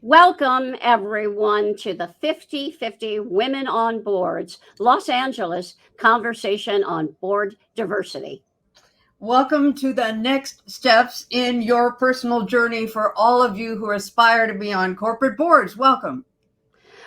Welcome, everyone, to the 50-50 Women on Boards Los Angeles conversation on board diversity. Welcome to the next steps in your personal journey for all of you who aspire to be on corporate boards. Welcome.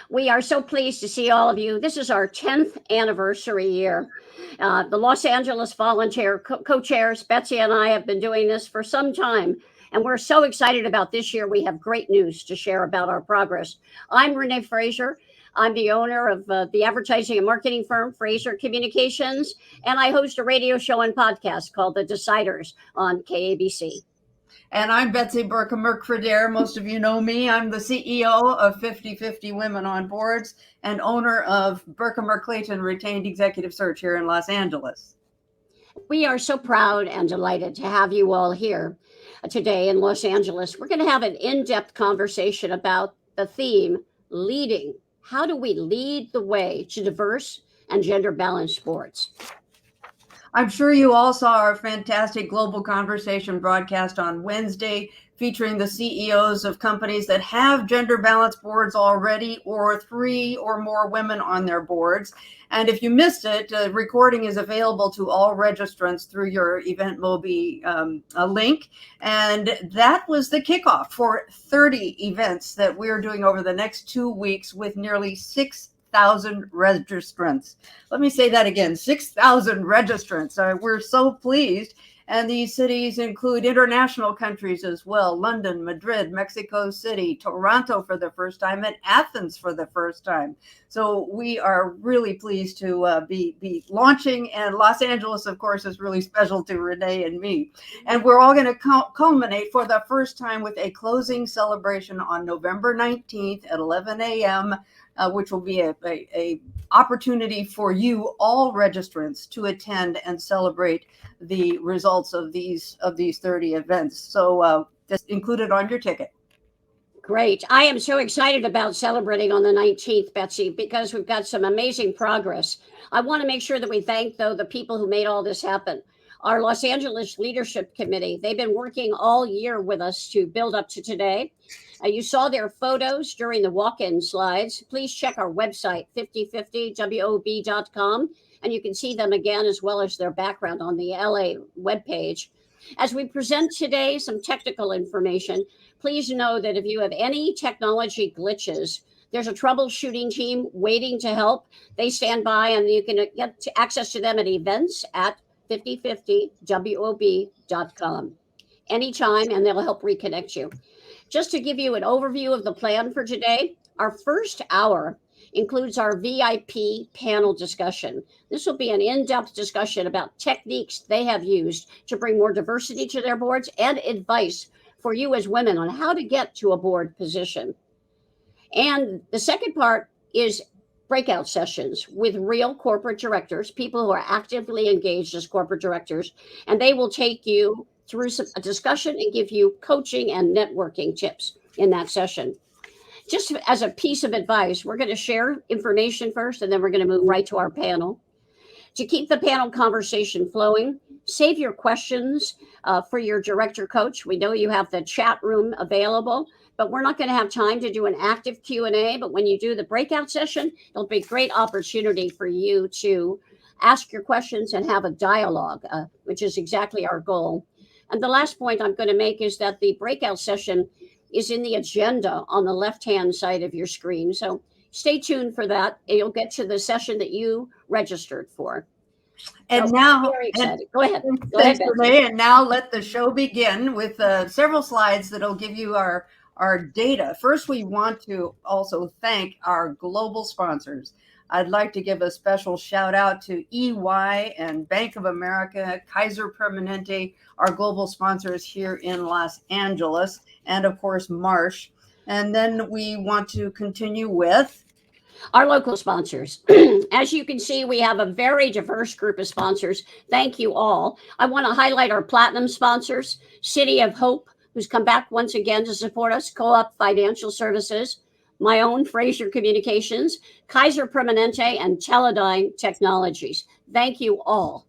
We are so pleased to see all of you. This is our 10th anniversary year. The Los Angeles Volunteer co-chairs, Betsy and I, have been doing this for some time. And we're so excited about this year. We have great news to share about our progress. I'm Renee Fraser. I'm the owner of the advertising and marketing firm, Fraser Communications, and I host a radio show and podcast called The Deciders on KABC. And I'm Betsy Burka-Merck-Freder. Most of you know me. I'm the CEO of 50-50 Women on Boards and owner of Burka-Merck-Clayton Retained Executive Search here in Los Angeles. We are so proud and delighted to have you all here today in Los Angeles. We're going to have an in-depth conversation about the theme, leading. How do we lead the way to diverse and gender-balanced sports? I'm sure you all saw our fantastic global conversation broadcast on Wednesday featuring the CEOs of companies that have gender balanced boards already or 3 or more women on their boards. And if you missed it, the recording is available to all registrants through your Event Mobi link. And that was the kickoff for 30 events that we're doing over the next 2 weeks with nearly 6,000 registrants. Let me say that again, 6,000 registrants. We're so pleased. And these cities include international countries as well: London, Madrid, Mexico City, Toronto for the first time, and Athens for the first time. So we are really pleased to be launching. And Los Angeles, of course, is really special to Renee and me. And we're all going to culminate for the first time with a closing celebration on November 19th at 11 a.m., which will be a opportunity for you, all registrants, to attend and celebrate the results of these 30 events. So that's included on your ticket. Great. I am so excited about celebrating on the 19th, Betsy, because we've got some amazing progress. I want to make sure that we thank, though, the people who made all this happen. Our Los Angeles Leadership Committee, they've been working all year with us to build up to today. You saw their photos during the walk-in slides. Please check our website, 5050wob.com, and you can see them again as well as their background on the LA webpage. As we present today some technical information, please know that if you have any technology glitches, there's a troubleshooting team waiting to help. They stand by, and you can get access to them at events at 5050wob.com anytime, and they'll help reconnect you. Just to give you an overview of the plan for today, our first hour includes our VIP panel discussion. This will be an in-depth discussion about techniques they have used to bring more diversity to their boards and advice for you as women on how to get to a board position. And the second part is breakout sessions with real corporate directors, people who are actively engaged as corporate directors, and they will take you through a discussion and give you coaching and networking tips in that session. Just as a piece of advice, we're going to share information first, and then we're going to move right to our panel. To keep the panel conversation flowing, save your questions for your director coach. We know you have the chat room available, but we're not going to have time to do an active Q&A. But when you do the breakout session, it'll be a great opportunity for you to ask your questions and have a dialogue, which is exactly our goal. And the last point I'm going to make is that the breakout session is in the agenda on the left-hand side of your screen. So stay tuned for that. And you'll get to the session that you registered for. And now, very excited. Go ahead. Thanks, Renee. And now let the show begin with several slides that'll give you our data. First, we want to also thank our global sponsors. I'd like to give a special shout out to EY and Bank of America, Kaiser Permanente, our global sponsors here in Los Angeles, and of course, Marsh. And then we want to continue with our local sponsors. As you can see, we have a very diverse group of sponsors. Thank you all. I want to highlight our platinum sponsors: City of Hope, who's come back once again to support us, Co-op Financial Services, my own Fraser Communications, Kaiser Permanente, and Teledyne Technologies. Thank you all.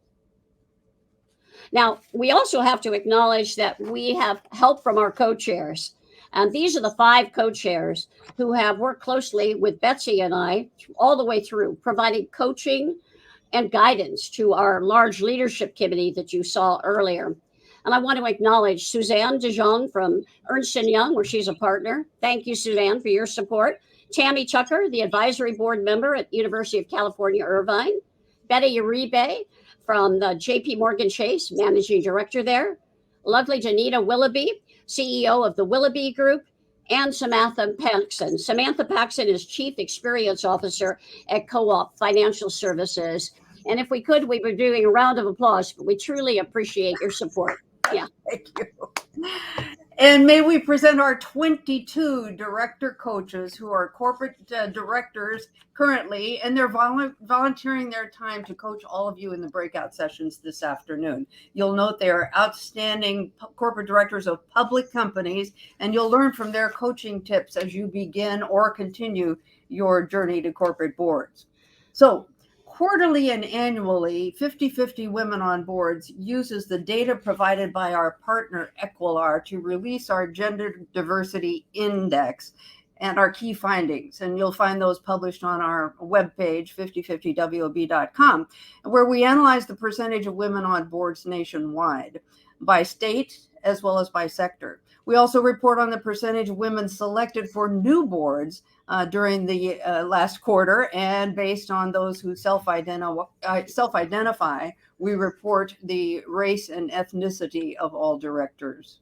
Now, we also have to acknowledge that we have help from our co-chairs. And these are the 5 co-chairs who have worked closely with Betsy and I all the way through, providing coaching and guidance to our large leadership committee that you saw earlier. And I want to acknowledge Suzanne DeJong from Ernst & Young, where she's a partner. Thank you, Suzanne, for your support. Tammy Tucker, the advisory board member at University of California, Irvine. Betty Uribe from the JP Morgan Chase, managing director there. Lovely Janita Willoughby, CEO of the Willoughby Group, and Samantha Paxson. Samantha Paxson is Chief Experience Officer at Co-op Financial Services. And if we could, we were doing a round of applause, but we truly appreciate your support. Yeah. Thank you. And may we present our 22 director coaches who are corporate directors currently, and they're volunteering their time to coach all of you in the breakout sessions this afternoon. You'll note they are outstanding corporate directors of public companies, and you'll learn from their coaching tips as you begin or continue your journey to corporate boards. So, quarterly and annually, 50/50 Women on Boards uses the data provided by our partner Equilar to release our Gender Diversity Index and our key findings. And you'll find those published on our webpage, 5050wob.com, where we analyze the percentage of women on boards nationwide by state as well as by sector. We also report on the percentage of women selected for new boards during the last quarter, and based on those who self-identify, we report the race and ethnicity of all directors.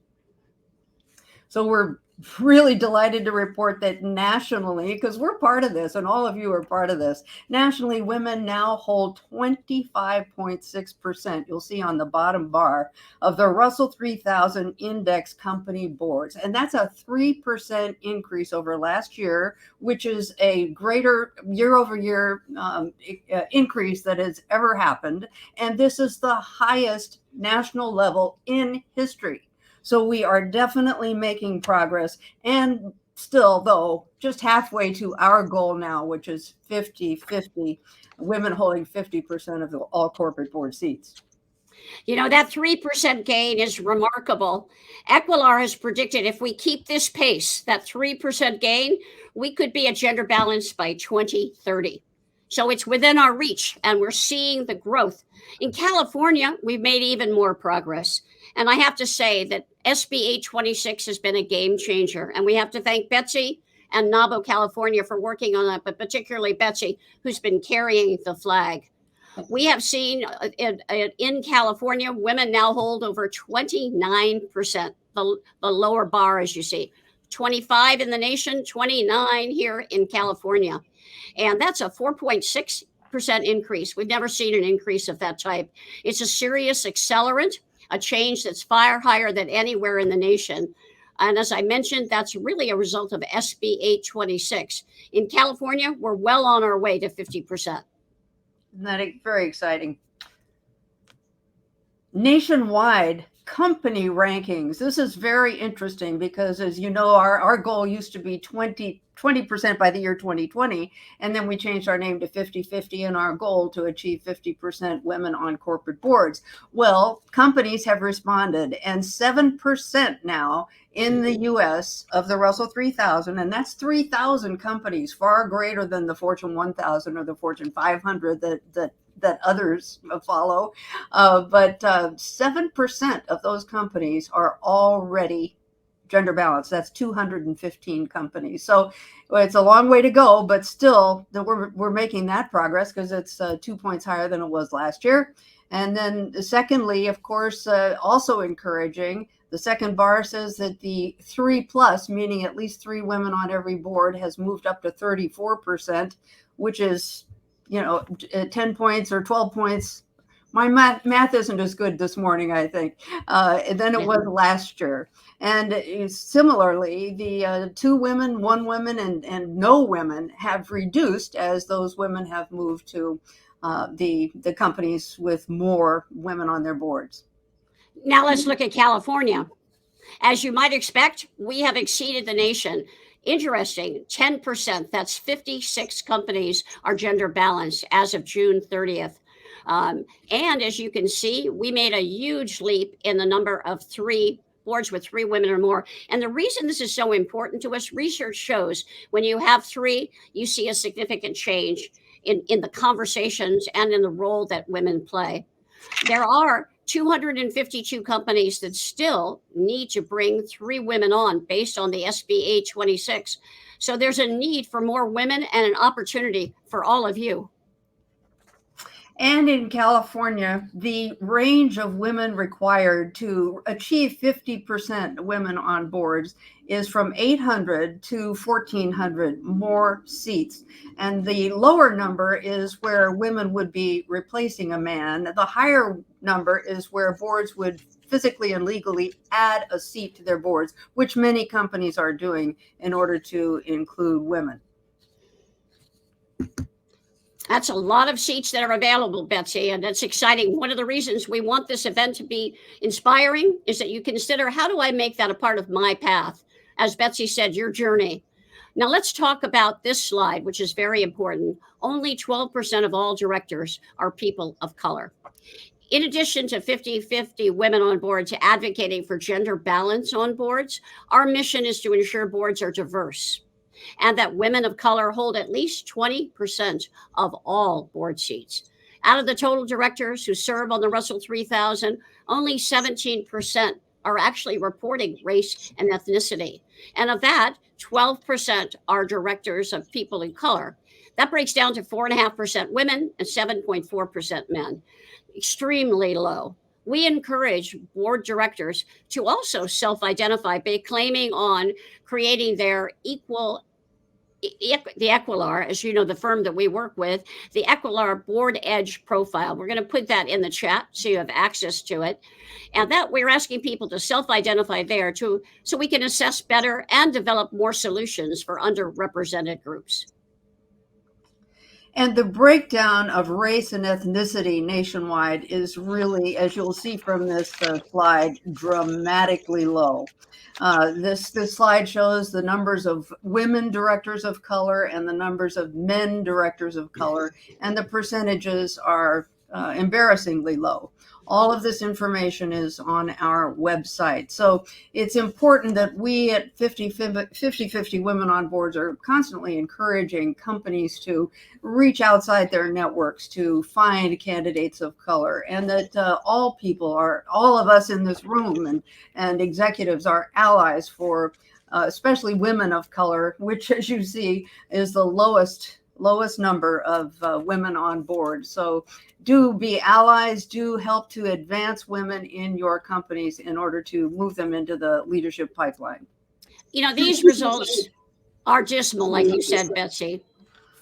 So we're really delighted to report that nationally, because we're part of this and all of you are part of this, nationally, women now hold 25.6%, you'll see on the bottom bar, of the Russell 3000 index company boards. And that's a 3% increase over last year, which is a greater year-over-year increase that has ever happened. And this is the highest national level in history. So we are definitely making progress, and still, though, just halfway to our goal now, which is 50/50, women holding 50% of all corporate board seats. You know, that 3% gain is remarkable. Equilar has predicted if we keep this pace, that 3% gain, we could be at gender balance by 2030. So it's within our reach, and we're seeing the growth. In California, we've made even more progress. And I have to say that SB 826 has been a game changer. And we have to thank Betsy and NABO California for working on that, but particularly Betsy, who's been carrying the flag. We have seen in California, women now hold over 29%, the lower bar, as you see. 25 in the nation, 29 here in California. And that's a 4.6% increase. We've never seen an increase of that type. It's a serious accelerant, a change that's far higher than anywhere in the nation. And as I mentioned, that's really a result of SB 826. In California, we're well on our way to 50%. Isn't that very exciting? Nationwide company rankings. This is very interesting because, as you know, our goal used to be 20% by the year 2020, and then we changed our name to 50/50 and our goal to achieve 50% women on corporate boards. Well, companies have responded, and 7% now in the US of the Russell 3000, and that's 3,000 companies, far greater than the Fortune 1000 or the Fortune 500 that others follow. But 7% of those companies are already gender balanced. That's 215 companies. So it's a long way to go, but still we're making that progress because it's 2 points higher than it was last year. And then secondly, of course, also encouraging, the second bar says that the 3+, meaning at least 3 women on every board, has moved up to 34%, which is, 10 points or 12 points. My math isn't as good this morning, I think, than it was last year. And similarly, the 2 women, 1 woman, and no women have reduced as those women have moved to the companies with more women on their boards. Now let's look at California. As you might expect, we have exceeded the nation. Interesting, 10%, that's 56 companies are gender balanced as of June 30th. And as you can see, we made a huge leap in the number of 3 boards with 3 women or more. And the reason this is so important to us, research shows when you have 3, you see a significant change in the conversations and in the role that women play. There are 252 companies that still need to bring 3 women on based on the SB 826. So there's a need for more women and an opportunity for all of you. And in California, the range of women required to achieve 50% women on boards is from 800 to 1,400 more seats. And the lower number is where women would be replacing a man. The higher number is where boards would physically and legally add a seat to their boards, which many companies are doing in order to include women. That's a lot of seats that are available, Betsy, and that's exciting. One of the reasons we want this event to be inspiring is that you consider, how do I make that a part of my path? As Betsy said, your journey. Now let's talk about this slide, which is very important. Only 12% of all directors are people of color. In addition to 50-50 women on boards advocating for gender balance on boards, our mission is to ensure boards are diverse and that women of color hold at least 20% of all board seats. Out of the total directors who serve on the Russell 3000, only 17% are actually reporting race and ethnicity. And of that, 12% are directors of people of color. That breaks down to 4.5% women and 7.4% men. Extremely low. We encourage board directors to also self-identify by claiming on creating their the Equilar, as you know, the firm that we work with, the Equilar Board Edge profile. We're going to put that in the chat so you have access to it. And that we're asking people to self-identify there too, so we can assess better and develop more solutions for underrepresented groups. And the breakdown of race and ethnicity nationwide is really, as you'll see from this slide, dramatically low. This slide shows the numbers of women directors of color and the numbers of men directors of color, and the percentages are embarrassingly low. All of this information is on our website. So it's important that we at 50-50 Women on Boards are constantly encouraging companies to reach outside their networks to find candidates of color, and that all of us in this room and executives are allies for especially women of color, which, as you see, is the lowest number of women on board. So do be allies, do help to advance women in your companies in order to move them into the leadership pipeline. You know, these results are dismal, like you said, Betsy.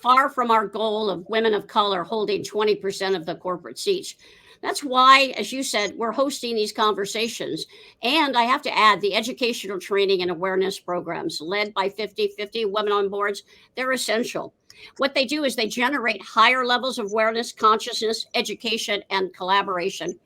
Far from our goal of women of color holding 20% of the corporate seats. That's why, as you said, we're hosting these conversations. And I have to add, the educational training and awareness programs led by 50-50 Women on Boards, they're essential. What they do is they generate higher levels of awareness, consciousness, education, and collaboration.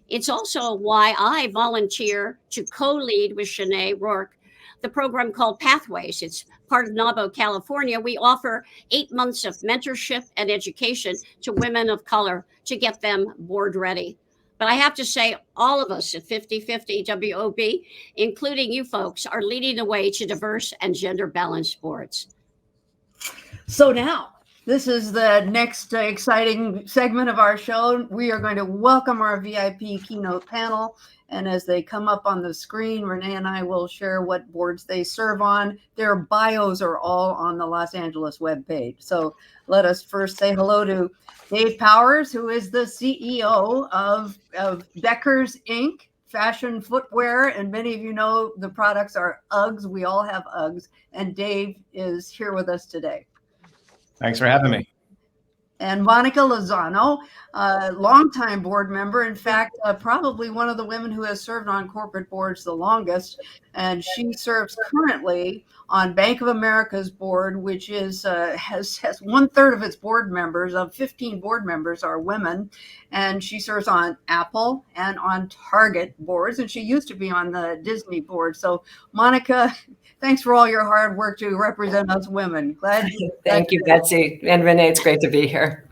It's also why I volunteer to co-lead with Shanae Rourke the program called Pathways. It's part of NAWBO California. We offer 8 months of mentorship and education to women of color to get them board ready. But I have to say, all of us at 50-50 WOB, including you folks, are leading the way to diverse and gender balanced boards. So now, this is the next exciting segment of our show. We are going to welcome our VIP keynote panel. And as they come up on the screen, Renee and I will share what boards they serve on. Their bios are all on the Los Angeles webpage. So let us first say hello to Dave Powers, who is the CEO of Deckers Inc., fashion footwear. And many of you know the products are Uggs. We all have Uggs. And Dave is here with us today. Thanks for having me. And Monica Lozano, longtime board member. In fact, probably one of the women who has served on corporate boards the longest. And she serves currently on Bank of America's board, which is has 1/3 of its board members, of 15 board members, are women. And she serves on Apple and on Target boards. And she used to be on the Disney board. So, Monica, thanks for all your hard work to represent us women. Thank you, Betsy. And Renee, it's great to be here.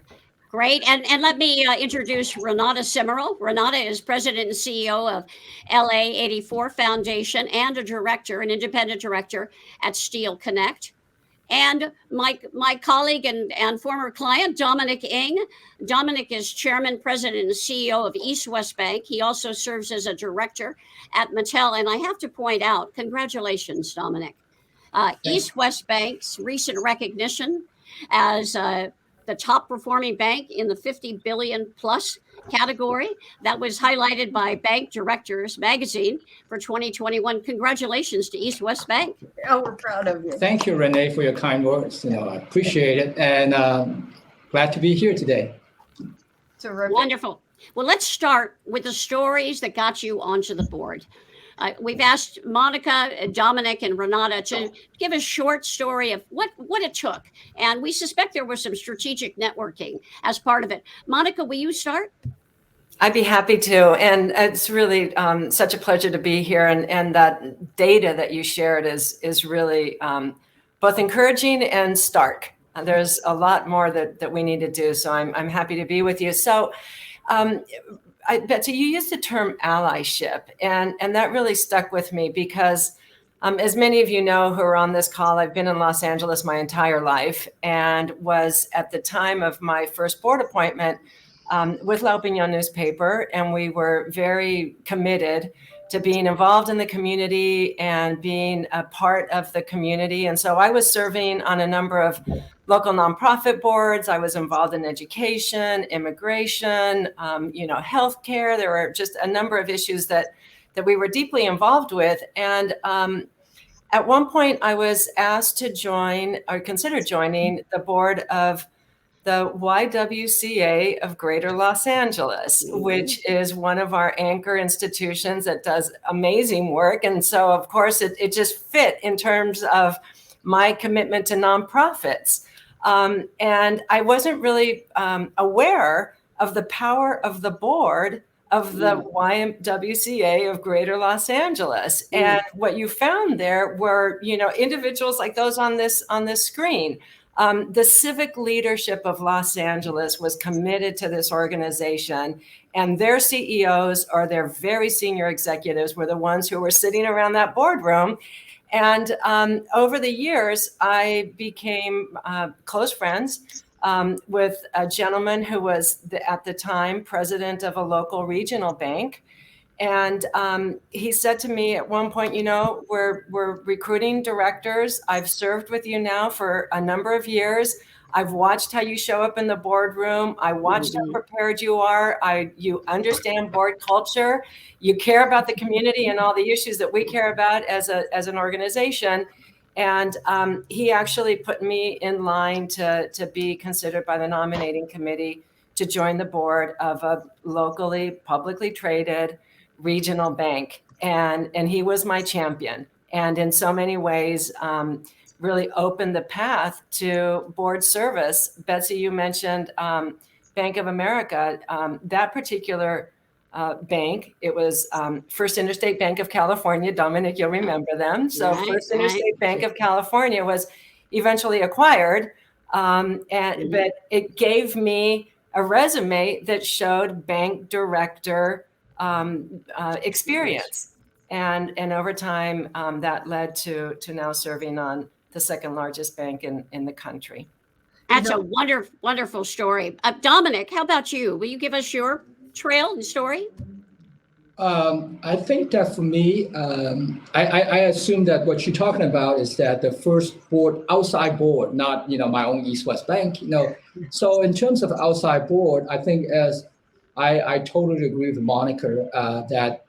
Great. And let me introduce Renata Simmerl. Renata is president and CEO of LA 84 Foundation and a director, an independent director at Steel Connect. And my colleague and former client, Dominic Ng. Dominic is chairman, president, and CEO of East West Bank. He also serves as a director at Mattel. And I have to point out, congratulations, Dominic. East West Bank's recent recognition as the top performing bank in the 50 billion plus category that was highlighted by Bank Directors Magazine for 2021. Congratulations to East West Bank. Oh, we're proud of you. Thank you, Renee, for your kind words. I appreciate it, and glad to be here today. Terrific. Wonderful. Well, let's start with the stories that got you onto the board. We've asked Monica, Dominic, and Renata to give a short story of what it took. And we suspect there was some strategic networking as part of it. Monica, will you start? I'd be happy to. And it's really such a pleasure to be here. And that data that you shared is really both encouraging and stark. There's a lot more that we need to do. So I'm happy to be with you. So Betsy, you used the term allyship, and that really stuck with me because as many of you know who are on this call, I've been in Los Angeles my entire life and was at the time of my first board appointment with L'Opinion newspaper, and we were very committed to being involved in the community and being a part of the community. And so I was serving on a number of local nonprofit boards. I was involved in education, immigration, healthcare. There were just a number of issues that we were deeply involved with. And at one point I was asked to join or consider joining the board of the YWCA of Greater Los Angeles, which is one of our anchor institutions that does amazing work. And so, of course, it just fit in terms of my commitment to nonprofits. And I wasn't really aware of the power of the board of the YWCA of Greater Los Angeles. And what you found there were, individuals like those on this screen. The civic leadership of Los Angeles was committed to this organization, and their CEOs or their very senior executives were the ones who were sitting around that boardroom. And over the years, I became close friends with a gentleman who was at the time president of a local regional bank. And he said to me at one point, we're recruiting directors. I've served with you now for a number of years. I've watched how you show up in the boardroom. I watched how prepared you are. You understand board culture. You care about the community and all the issues that we care about as an organization. And he actually put me in line to be considered by the nominating committee to join the board of a locally publicly traded regional bank. And he was my champion. And in so many ways, really opened the path to board service. Betsy, you mentioned Bank of America. That particular bank, it was First Interstate Bank of California. Dominic, you'll remember them. So First Interstate Bank of California was eventually acquired. But it gave me a resume that showed bank director experience. And over time, that led to now serving on the second largest bank in the country. That's a wonderful story. Dominic, how about you? Will you give us your trail and story? I think that for me, I assume that what you're talking about is that the first board, outside board, not my own East West Bank. So in terms of outside board, I think as I totally agree with Monica that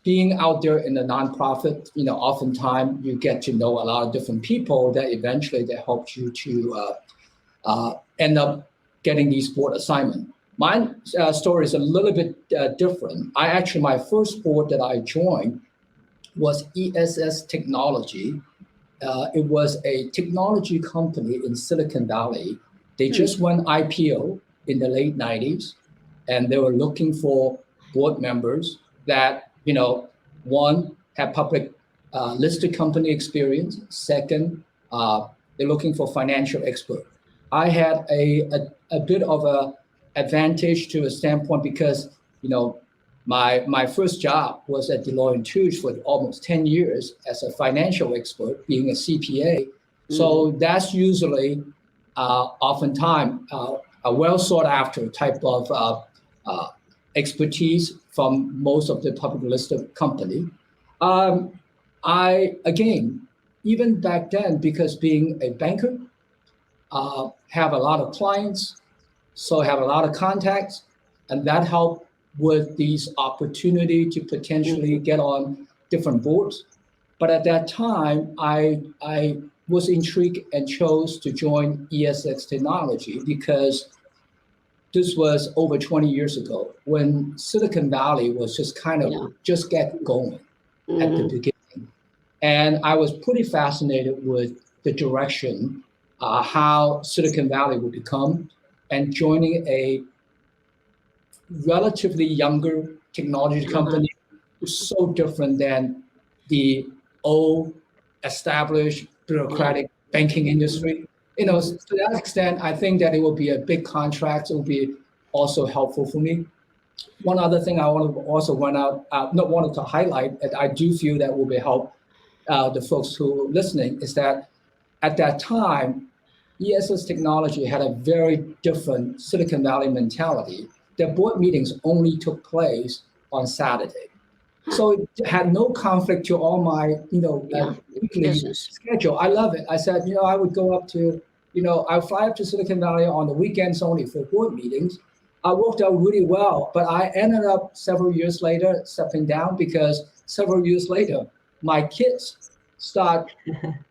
being out there in the nonprofit, oftentimes you get to know a lot of different people that eventually that helps you to end up getting these board assignments. My story is a little bit different. My first board that I joined was ESS Technology. It was a technology company in Silicon Valley. They just went IPO in the late 90s. And they were looking for board members that, one, have public listed company experience. Second, they're looking for financial expert. I had a a bit of a advantage to a standpoint because, my first job was at Deloitte & Touche for almost 10 years as a financial expert, being a CPA. So that's usually oftentimes a well sought after type of expertise from most of the public listed company. Even back then, because being a banker, have a lot of clients, so have a lot of contacts, and that helped with these opportunity to potentially get on different boards. But at that time, I was intrigued and chose to join ESX Technology because this was over 20 years ago when Silicon Valley was just just get going at the beginning. And I was pretty fascinated with the direction, how Silicon Valley would become, and joining a relatively younger technology company was so different than the old established bureaucratic banking industry. To that extent, I think that it will be a big contract. It will be also helpful for me. One other thing I want to also wanted to highlight that I do feel that will be help the folks who are listening is that at that time, ESX Technology had a very different Silicon Valley mentality. Their board meetings only took place on Saturday. So it had no conflict to all my, weekly schedule. I love it. I said, I would go up to, I fly up to Silicon Valley on the weekends only for board meetings. I worked out really well, but I ended up several years later stepping down because several years later, my kids start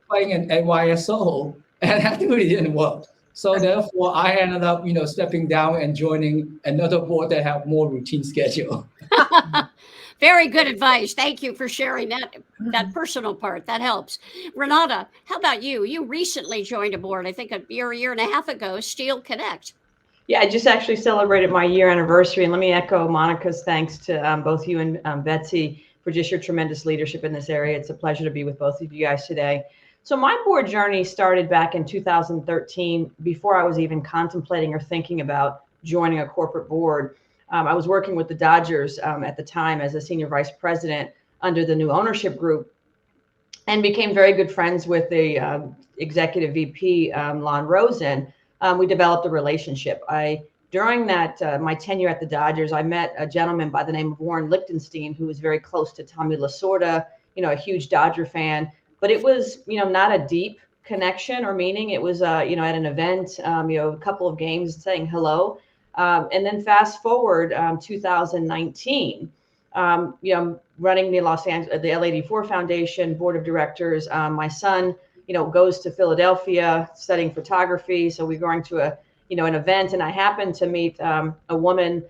playing in NYSO and that really didn't work. So therefore, I ended up, stepping down and joining another board that have more routine schedule. Very good advice. Thank you for sharing that personal part. That helps. Renata, how about you? You recently joined a board, I think a year and a half ago, Steel Connect. Yeah, I just actually celebrated my year anniversary. And let me echo Monica's thanks to both you and Betsy for just your tremendous leadership in this area. It's a pleasure to be with both of you guys today. So my board journey started back in 2013, before I was even contemplating or thinking about joining a corporate board. I was working with the Dodgers at the time as a senior vice president under the new ownership group, and became very good friends with the executive VP, Lon Rosen. We developed a relationship. During that my tenure at the Dodgers, I met a gentleman by the name of Warren Lichtenstein, who was very close to Tommy Lasorda, a huge Dodger fan. But it was, not a deep connection or meaning. It was, at an event, a couple of games saying hello. And then fast forward 2019, running the the LA84 Foundation Board of Directors. My son, goes to Philadelphia studying photography. So we're going to an event, and I happened to meet a woman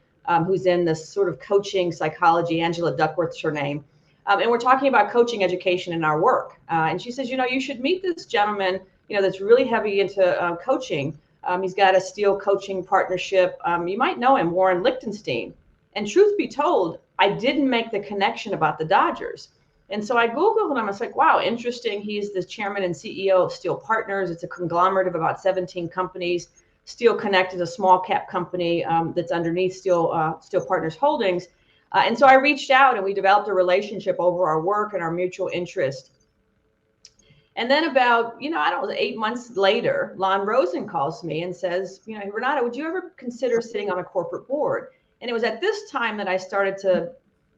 who's in this sort of coaching psychology. Angela Duckworth's her name. And we're talking about coaching education in our work. And she says, you should meet this gentleman, that's really heavy into coaching. He's got a Steel coaching partnership. You might know him, Warren Lichtenstein. And truth be told, I didn't make the connection about the Dodgers. And so I Googled and I was like, wow, interesting. He's the chairman and CEO of Steel Partners. It's a conglomerate of about 17 companies. Steel Connect is a small cap company that's underneath Steel Partners Holdings. And so I reached out and we developed a relationship over our work and our mutual interest. And then about, 8 months later, Lon Rosen calls me and says, Renata, would you ever consider sitting on a corporate board? And it was at this time that I started to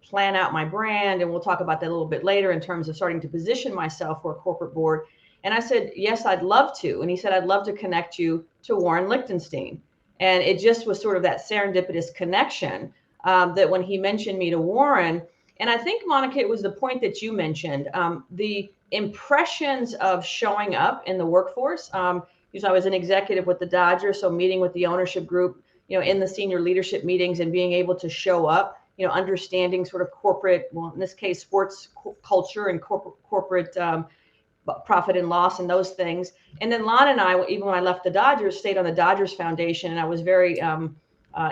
plan out my brand. And we'll talk about that a little bit later in terms of starting to position myself for a corporate board. And I said, yes, I'd love to. And he said, I'd love to connect you to Warren Lichtenstein. And it just was sort of that serendipitous connection that when he mentioned me to Warren, and I think, Monica, it was the point that you mentioned, the impressions of showing up in the workforce. Because I was an executive with the Dodgers, so meeting with the ownership group, in the senior leadership meetings and being able to show up, understanding sort of corporate, well, in this case, sports culture and corporate profit and loss and those things. And then Lon and I, even when I left the Dodgers, stayed on the Dodgers Foundation, and I was very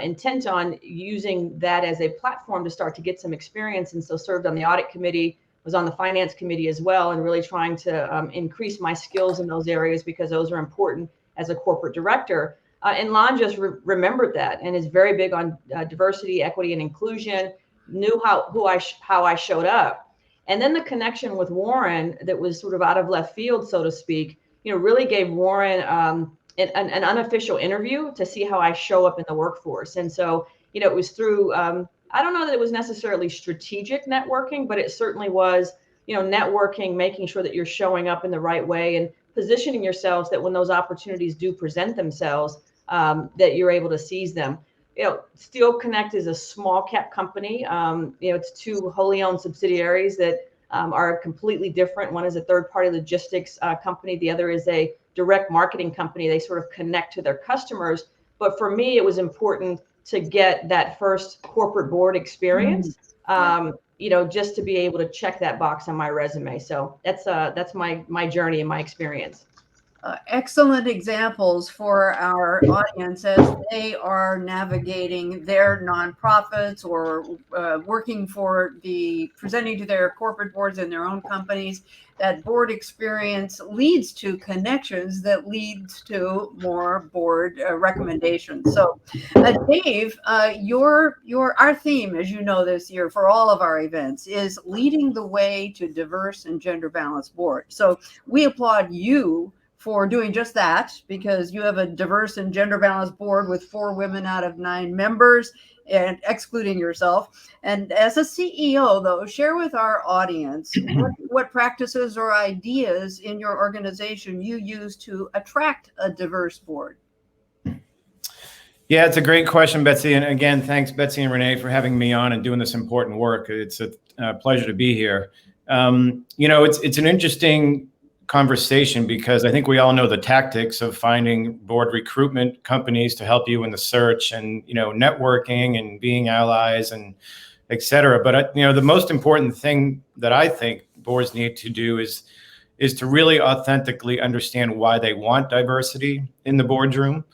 intent on using that as a platform to start to get some experience. And so served on the audit committee, was on the finance committee as well, and really trying to increase my skills in those areas because those are important as a corporate director. And Lon just remembered that and is very big on diversity, equity, and inclusion, knew how I showed up. And then the connection with Warren that was sort of out of left field, so to speak, really gave Warren an unofficial interview to see how I show up in the workforce. And so, it was through, I don't know that it was necessarily strategic networking, but it certainly was, networking, making sure that you're showing up in the right way and positioning yourselves that when those opportunities do present themselves, that you're able to seize them. Steel Connect is a small cap company. It's 2 wholly owned subsidiaries that are completely different. One is a third party logistics company. The other is a direct marketing company. They sort of connect to their customers. But for me, it was important to get that first corporate board experience, just to be able to check that box on my resume. So that's my journey and my experience. Excellent examples for our audience as they are navigating their nonprofits or working for presenting to their corporate boards in their own companies. That board experience leads to connections that leads to more board recommendations. So, Dave, our theme, as you know, this year for all of our events is leading the way to diverse and gender balanced board. So we applaud you for doing just that, because you have a diverse and gender balanced board with 4 women out of 9 members, and excluding yourself. And as a CEO, though, share with our audience what practices or ideas in your organization you use to attract a diverse board. Yeah, it's a great question, Betsy. And again, thanks, Betsy and Renee, for having me on and doing this important work. It's a pleasure to be here. It's an interesting conversation because I think we all know the tactics of finding board recruitment companies to help you in the search and, networking and being allies and et cetera. But, the most important thing that I think boards need to do is to really authentically understand why they want diversity in the boardroom,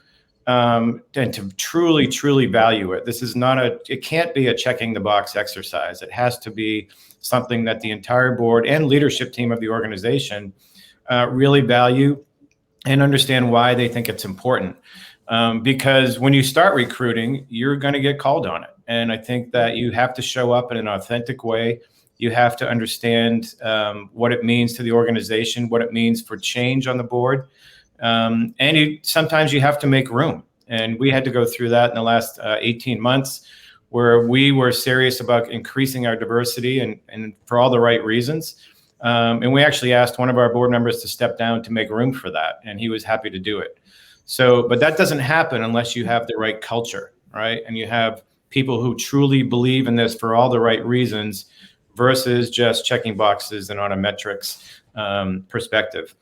and to truly, truly value it. This is it can't be a checking the box exercise. It has to be something that the entire board and leadership team of the organization really value and understand why they think it's important. Because when you start recruiting, you're going to get called on it. And I think that you have to show up in an authentic way. You have to understand what it means to the organization, what it means for change on the board. And sometimes you have to make room. And we had to go through that in the last 18 months, where we were serious about increasing our diversity and for all the right reasons. And we actually asked one of our board members to step down to make room for that, and he was happy to do it. So, but that doesn't happen unless you have the right culture, right? And you have people who truly believe in this for all the right reasons versus just checking boxes and on a metrics perspective.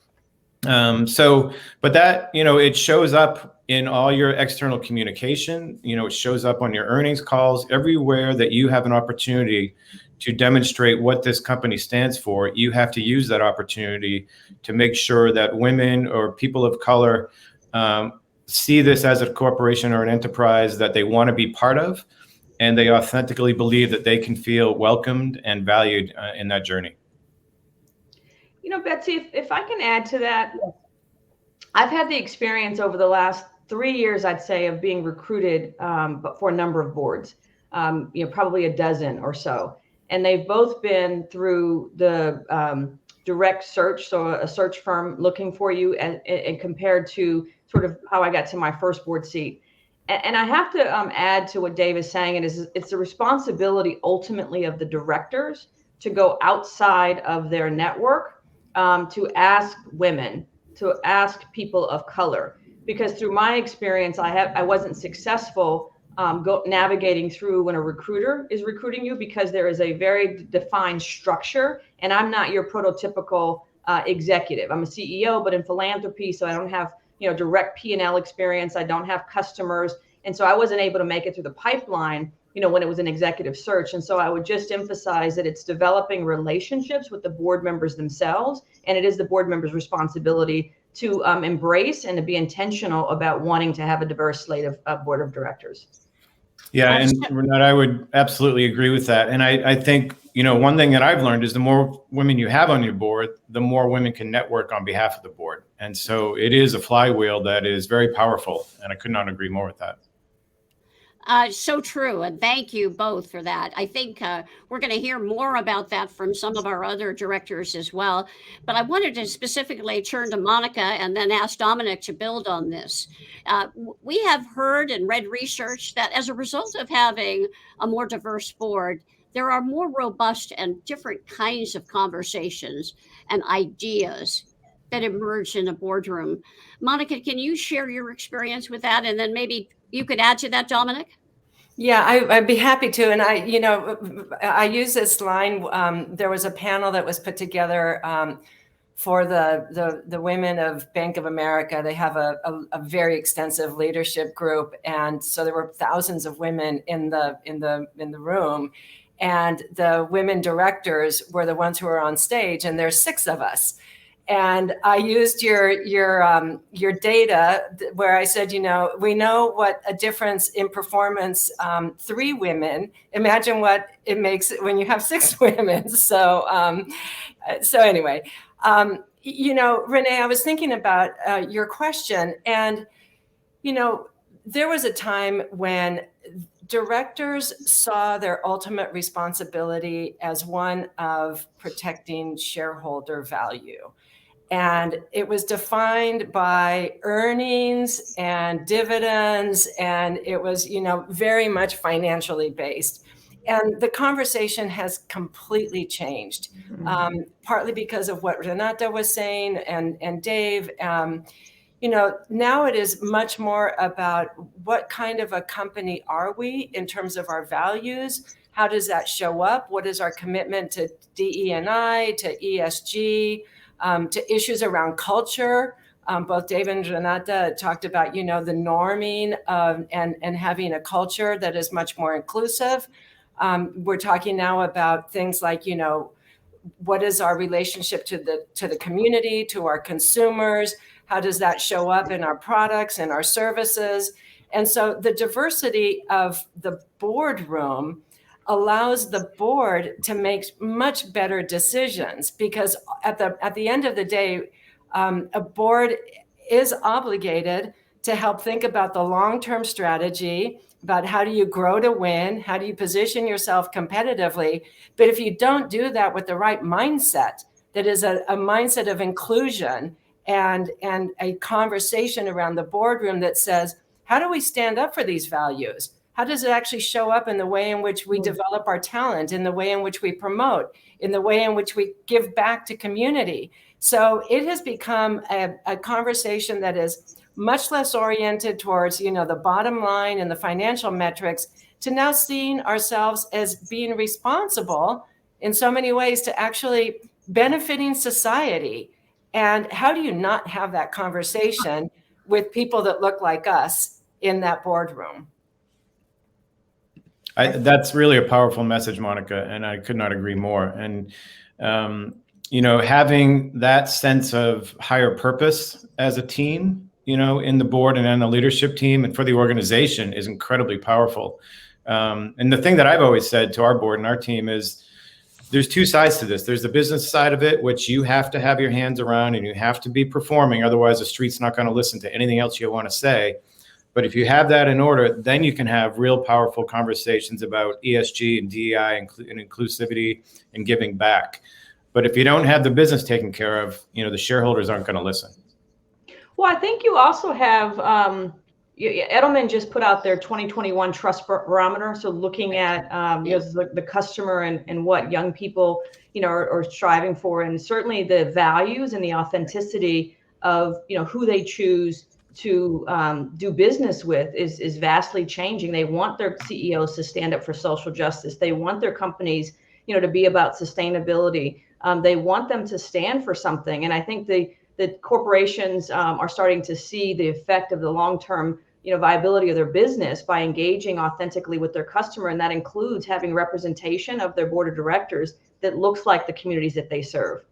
But that, it shows up in all your external communication. It shows up on your earnings calls, everywhere that you have an opportunity to demonstrate what this company stands for. You have to use that opportunity to make sure that women or people of color see this as a corporation or an enterprise that they want to be part of, and they authentically believe that they can feel welcomed and valued in that journey. Betsy, if I can add to that, I've had the experience over the last 3 years, I'd say, of being recruited but for a number of boards, probably a dozen or so. And they've both been through the direct search, so a search firm looking for you, and compared to sort of how I got to my first board seat. And I have to add to what Dave is saying, and it's the responsibility ultimately of the directors to go outside of their network, to ask women, to ask people of color, because through my experience, I wasn't successful navigating through when a recruiter is recruiting you, because there is a very defined structure, and I'm not your prototypical executive. I'm a CEO, but in philanthropy, so I don't have direct P&L experience. I don't have customers, and so I wasn't able to make it through the pipeline, when it was an executive search. And so I would just emphasize that it's developing relationships with the board members themselves, and it is the board members' responsibility to embrace and to be intentional about wanting to have a diverse slate of board of directors. Yeah, and Renata, I would absolutely agree with that. And I think, one thing that I've learned is the more women you have on your board, the more women can network on behalf of the board. And so it is a flywheel that is very powerful. And I could not agree more with that. So true. And thank you both for that. I think we're going to hear more about that from some of our other directors as well. But I wanted to specifically turn to Monica and then ask Dominic to build on this. We have heard and read research that as a result of having a more diverse board, there are more robust and different kinds of conversations and ideas that emerge in a boardroom. Monica, can you share your experience with that? And then maybe you could add to that, Dominic? Yeah, I'd be happy to. And I use this line. There was a panel that was put together for the women of Bank of America. They have a very extensive leadership group, and so there were thousands of women in the room, and the women directors were the ones who were on stage, and there's 6 of us. And I used your data where I said, we know what a difference in performance 3 women. Imagine what it makes when you have 6 women. So anyway, Renee, I was thinking about your question, and there was a time when directors saw their ultimate responsibility as one of protecting shareholder value. And it was defined by earnings and dividends, and it was, very much financially based. And the conversation has completely changed, partly because of what Renata was saying and Dave. Now it is much more about what kind of a company are we in terms of our values? How does that show up? What is our commitment to DE&I, to ESG? To issues around culture. Both Dave and Renata talked about, the norming and having a culture that is much more inclusive. We're talking now about things like, what is our relationship to the community, to our consumers? How does that show up in our products and our services? And so the diversity of the boardroom allows the board to make much better decisions, because at the end of the day, a board is obligated to help think about the long-term strategy, about how do you grow to win, how do you position yourself competitively. But if you don't do that with the right mindset, that is a mindset of inclusion and a conversation around the boardroom that says, how do we stand up for these values? How does it actually show up in the way in which we develop our talent, in the way in which we promote, in the way in which we give back to community? So it has become a conversation that is much less oriented towards, the bottom line and the financial metrics, to now seeing ourselves as being responsible in so many ways to actually benefiting society. And how do you not have that conversation with people that look like us in that boardroom? That's really a powerful message, Monica, and I could not agree more. And, having that sense of higher purpose as a team, in the board and on the leadership team and for the organization is incredibly powerful. And the thing that I've always said to our board and our team is there's 2 sides to this. There's the business side of it, which you have to have your hands around and you have to be performing. Otherwise, the street's not going to listen to anything else you want to say. But if you have that in order, then you can have real powerful conversations about ESG and DEI and inclusivity and giving back. But if you don't have the business taken care of, the shareholders aren't going to listen. Well, I think you also have, Edelman just put out their 2021 Trust Barometer. So looking at the customer and what young people, are striving for, and certainly the values and the authenticity of, who they choose to do business with is vastly changing. They want their CEOs to stand up for social justice. They want their companies, to be about sustainability. They want them to stand for something. And I think the corporations are starting to see the effect of the long-term, viability of their business by engaging authentically with their customer. And that includes having representation of their board of directors that looks like the communities that they serve.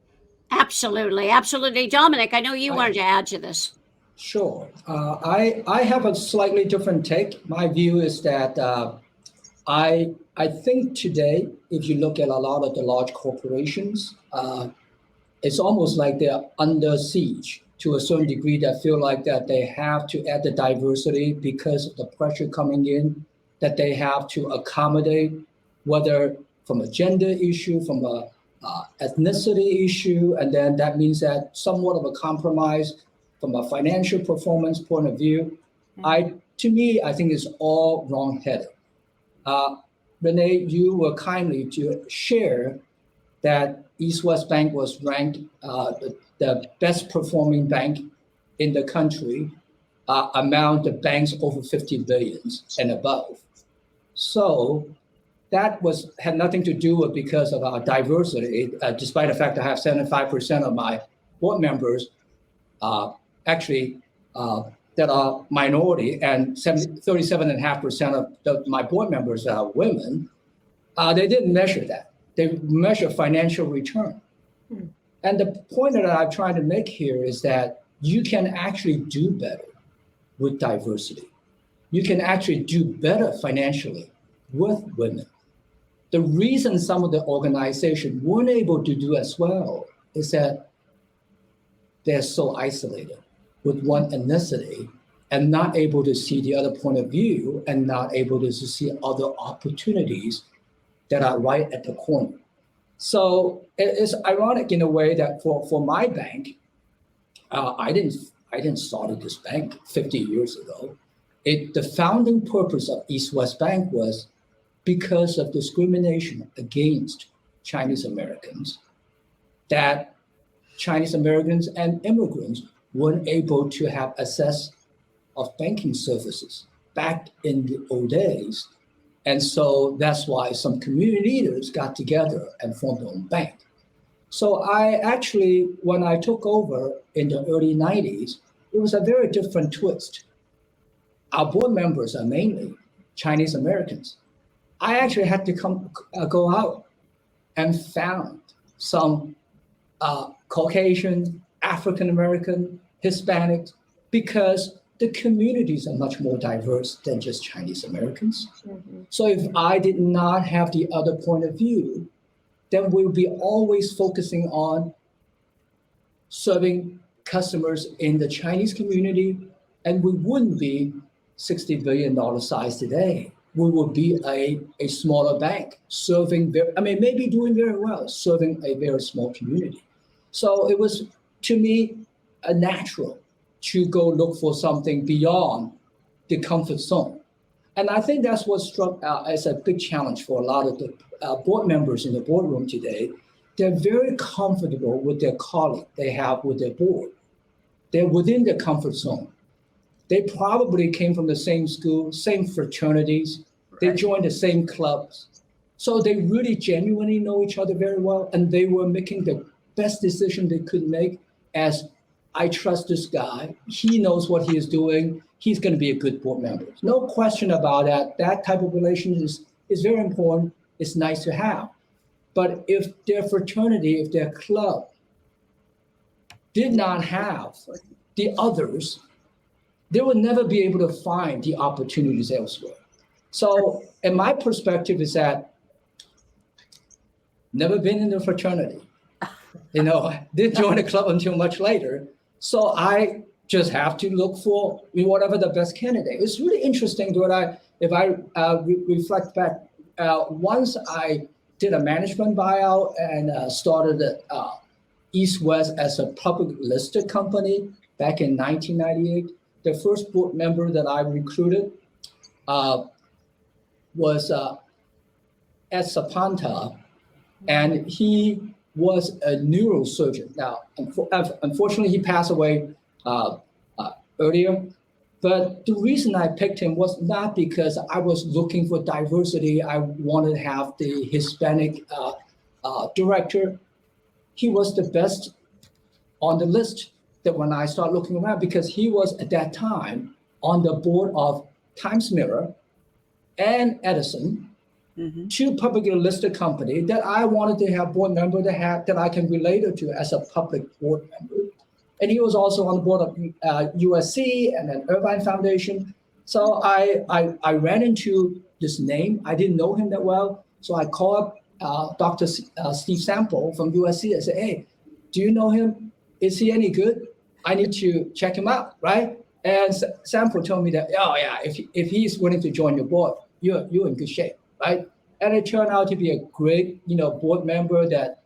Absolutely. Absolutely. Dominic, I know you wanted to add to this. Sure. I have a slightly different take. My view is that I think today, if you look at a lot of the large corporations, it's almost like they're under siege to a certain degree, that feel like that they have to add the diversity because of the pressure coming in, that they have to accommodate, whether from a gender issue, from a ethnicity issue, and then that means that somewhat of a compromise from a financial performance point of view. To me, I think it's all wrong-headed. Renee, you were kindly to share that East West Bank was ranked the best performing bank in the country among the banks over 50 billions and above. So that had nothing to do with because of our diversity, despite the fact that I have 75% of my board members actually that are minority, and 37.5% of my board members are women. They didn't measure that. They measure financial return. And the point that I'm trying to make here is that you can actually do better with diversity. You can actually do better financially with women. The reason some of the organizations weren't able to do as well is that they're so isolated with one ethnicity and not able to see the other point of view and not able to see other opportunities that are right at the corner. So it's ironic in a way that for my bank, I didn't start this bank 50 years ago. The founding purpose of East West Bank was because of discrimination against Chinese Americans, that Chinese Americans and immigrants weren't able to have access of banking services back in the old days. And so that's why some community leaders got together and formed their own bank. So I actually, when I took over in the early 90s, it was a very different twist. Our board members are mainly Chinese Americans. I actually had to go out and found some Caucasian, African American, Hispanics, because the communities are much more diverse than just Chinese Americans. So if I did not have the other point of view, then we'll be always focusing on serving customers in the Chinese community, and we wouldn't be $60 billion size today. We would be a smaller bank serving, maybe doing very well, serving a very small community. So it was, to me, a natural to go look for something beyond the comfort zone. And I think that's what struck as a big challenge for a lot of the board members in the boardroom today. They're very comfortable with their colleague they have with their board. They're within their comfort zone. They probably came from the same school, same fraternities. They joined the same clubs. So they really genuinely know each other very well, and they were making the best decision they could make as, I trust this guy. He knows what he is doing. He's going to be a good board member. No question about that. That type of relationship is very important. It's nice to have. But if their fraternity, if their club did not have the others, they would never be able to find the opportunities elsewhere. So, and my perspective is that never been in a fraternity, didn't join a club until much later. So I just have to look for whatever the best candidate. It's really interesting if I reflect back, once I did a management buyout and started East West as a public listed company back in 1998. The first board member that I recruited was Ed Sapanta, and he was a neurosurgeon. Now, unfortunately, he passed away earlier. But the reason I picked him was not because I was looking for diversity. I wanted to have the Hispanic director. He was the best on the list that when I started looking around, because he was at that time on the board of Times Mirror and Edison, two publicly listed companies that I wanted to have board member that I can relate to as a public board member. And he was also on the board of USC and then Irvine Foundation. So I ran into this name. I didn't know him that well. So I called up Dr. Steve Sample from USC. I said, hey, do you know him? Is he any good? I need to check him out, right? And Sample told me that, oh yeah, if he's willing to join your board, you're in good shape, right? And it turned out to be a great, board member that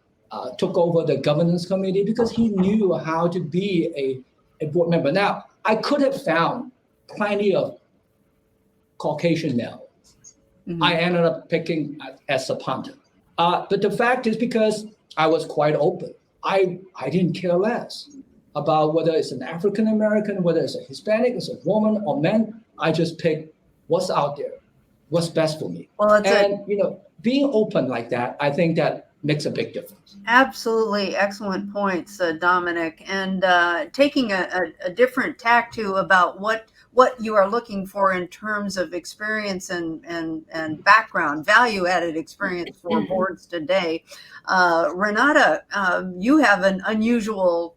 took over the governance committee because he knew how to be a board member. Now, I could have found plenty of Caucasian male. I ended up picking as Sapanta. But the fact is because I was quite open. I didn't care less about whether it's an African American, whether it's a Hispanic, it's a woman or man. I just pick what's out there, what's best for me. Well, Being open like that, I think that makes a big difference. absolutely excellent points, Dominic. And taking a different tack to about what you are looking for in terms of experience and background, value-added experience for boards today. Renata, you have an unusual,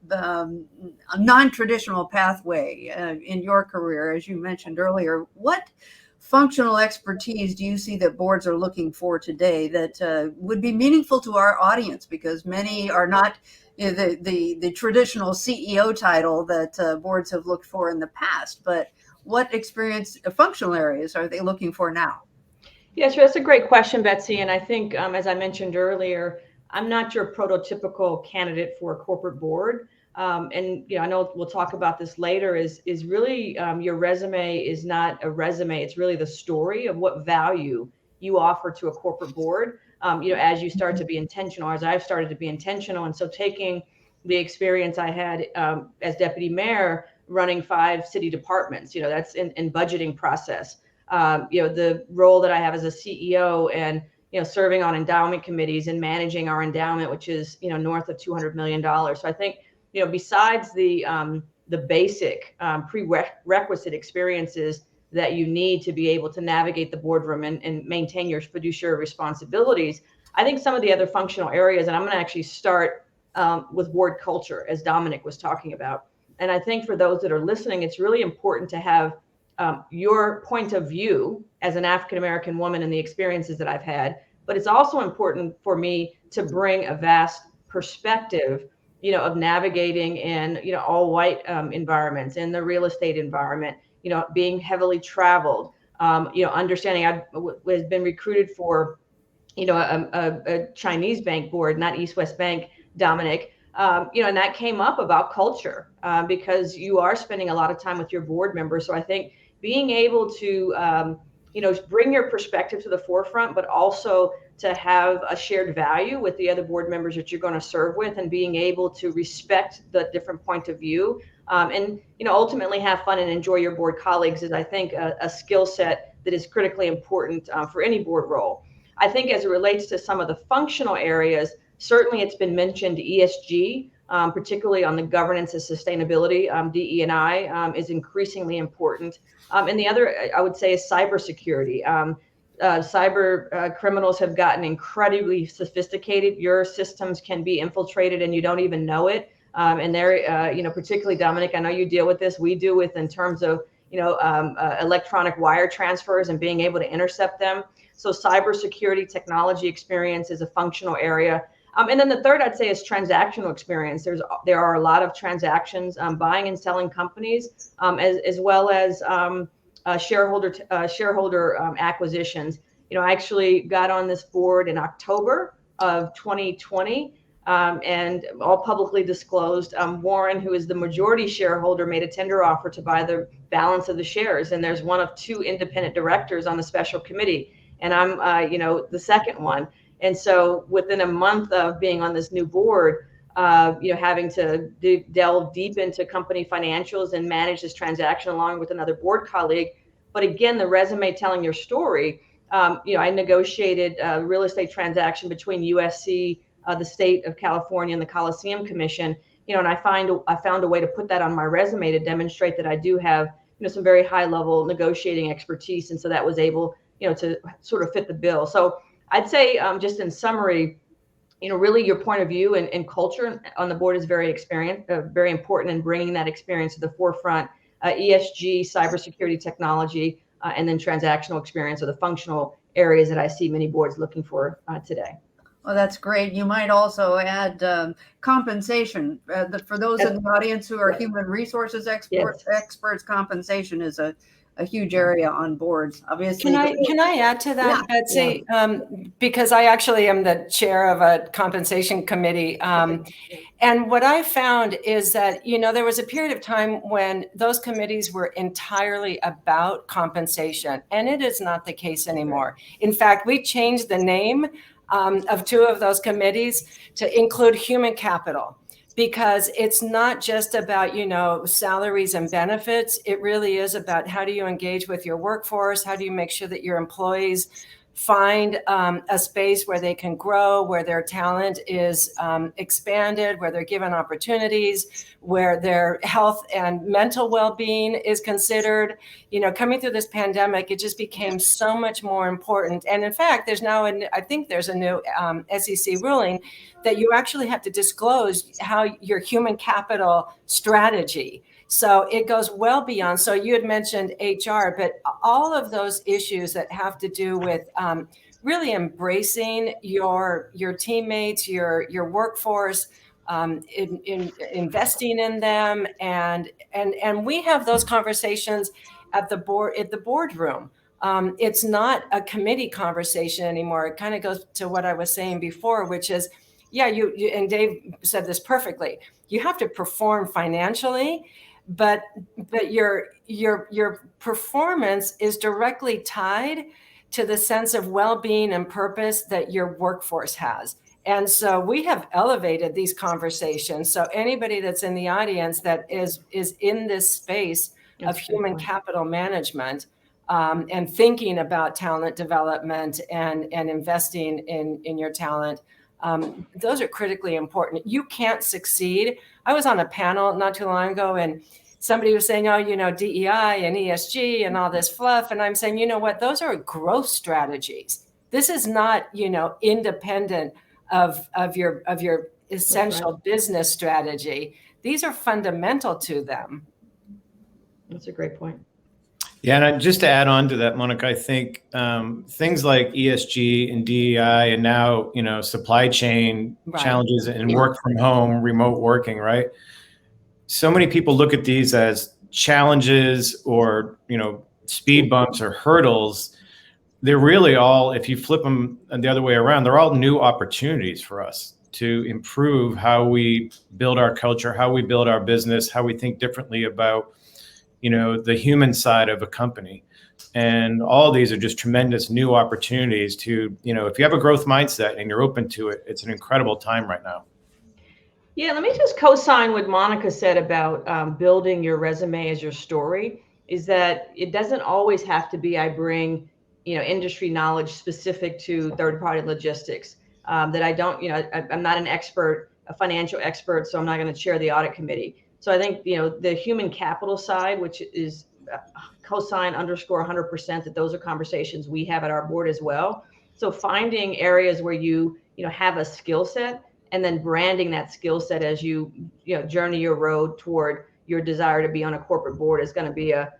non-traditional pathway in your career, as you mentioned earlier. What functional expertise do you see that boards are looking for today that would be meaningful to our audience? Because many are not the traditional CEO title that boards have looked for in the past, but what experience, functional areas are they looking for now? Yes, that's a great question, Betsy. And I think, as I mentioned earlier, I'm not your prototypical candidate for a corporate board. And I know we'll talk about this later. Is really your resume is not a resume. It's really the story of what value you offer to a corporate board. As you start to be intentional, as I've started to be intentional, and so taking the experience I had as deputy mayor, running 5 city departments, that's in budgeting process. The role that I have as a CEO and serving on endowment committees and managing our endowment, which is north of $200 million. So I think besides the basic prerequisite experiences that you need to be able to navigate the boardroom and maintain your fiduciary responsibilities, I think some of the other functional areas, and I'm going to actually start with board culture, as Dominic was talking about. And I think for those that are listening, it's really important to have your point of view as an African-American woman and the experiences that I've had. But it's also important for me to bring a vast perspective, of navigating in, all white environments, in the real estate environment, being heavily traveled, understanding I've been recruited for, a Chinese bank board, not East West Bank, Dominic. And that came up about culture because you are spending a lot of time with your board members. So I think being able to, bring your perspective to the forefront, but also to have a shared value with the other board members that you're going to serve with, and being able to respect the different point of view, and ultimately have fun and enjoy your board colleagues is, I think, a skill set that is critically important for any board role. I think as it relates to some of the functional areas, certainly it's been mentioned ESG, particularly on the governance and sustainability, DE&I is increasingly important. And the other, I would say, is cybersecurity. Cyber criminals have gotten incredibly sophisticated. Your systems can be infiltrated and you don't even know it. And they're, particularly Dominic, I know you deal with this. We do with in terms of, electronic wire transfers and being able to intercept them. So cybersecurity technology experience is a functional area. And then the third, I'd say, is transactional experience. There are a lot of transactions, buying and selling companies, as well as shareholder acquisitions. I actually got on this board in October of 2020, and all publicly disclosed. Warren, who is the majority shareholder, made a tender offer to buy the balance of the shares, and there's one of 2 independent directors on the special committee, and I'm, the second one. And so within a month of being on this new board, having to delve deep into company financials and manage this transaction along with another board colleague. But again, the resume telling your story, I negotiated a real estate transaction between USC, the state of California, and the Coliseum Commission, and I found a way to put that on my resume to demonstrate that I do have, some very high level negotiating expertise. And so that was able, to sort of fit the bill. So I'd say, just in summary, really your point of view and culture on the board is very important in bringing that experience to the forefront. ESG, cybersecurity, technology, and then transactional experience are the functional areas that I see many boards looking for today. Well, that's great. You might also add compensation. For those in the audience who are human resources experts, compensation is a huge area on boards. Obviously, Can I add to that, Betsy? Because I actually am the chair of a compensation committee. And what I found is that, there was a period of time when those committees were entirely about compensation, and it is not the case anymore. In fact, we changed the name of two of those committees to include human capital, because it's not just about, salaries and benefits. It really is about how do you engage with your workforce? How do you make sure that your employees find a space where they can grow, where their talent is expanded, where they're given opportunities, where their health and mental well-being is considered. Coming through this pandemic, it just became so much more important. And in fact, there's now, I think there's a new SEC ruling that you actually have to disclose how your human capital strategy. So it goes well beyond. So you had mentioned HR, but all of those issues that have to do with really embracing your teammates, your workforce, investing in them, and we have those conversations at the boardroom. It's not a committee conversation anymore. It kind of goes to what I was saying before, which is, you and Dave said this perfectly. You have to perform financially, but your performance is directly tied to the sense of well-being and purpose that your workforce has. And so we have elevated these conversations. So anybody that's in the audience that is in this space of human capital management and thinking about talent development and investing in your talent, those are critically important. You can't succeed. I was on a panel not too long ago, and somebody was saying, DEI and ESG and all this fluff. And I'm saying, you know what? Those are growth strategies. This is not, independent of your essential business strategy. These are fundamental to them. That's a great point. Yeah, and just to add on to that, Monica, I think things like ESG and DEI and now, supply chain challenges and work from home, remote working, right? So many people look at these as challenges or, speed bumps or hurdles. They're really all, if you flip them the other way around, they're all new opportunities for us to improve how we build our culture, how we build our business, how we think differently about, the human side of a company. And all of these are just tremendous new opportunities to, if you have a growth mindset and you're open to it, it's an incredible time right now. Yeah, let me just co-sign what Monica said about building your resume as your story, is that it doesn't always have to be, I bring, industry knowledge specific to third-party logistics, that I don't, I'm not an expert, a financial expert, so I'm not going to chair the audit committee. So I think, the human capital side, which is co-sign _ 100%, that those are conversations we have at our board as well. So finding areas where you have a skill set, and then branding that skill set as you journey your road toward your desire to be on a corporate board is going to be a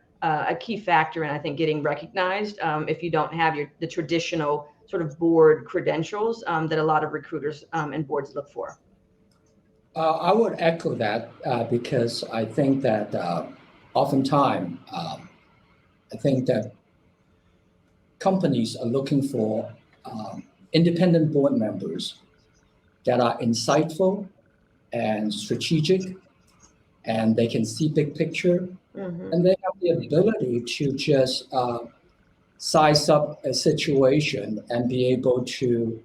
key factor in, I think, getting recognized if you don't have the traditional sort of board credentials that a lot of recruiters and boards look for. I would echo that because I think that oftentimes, I think that companies are looking for independent board members that are insightful and strategic, and they can see big picture, and they have the ability to just size up a situation and be able to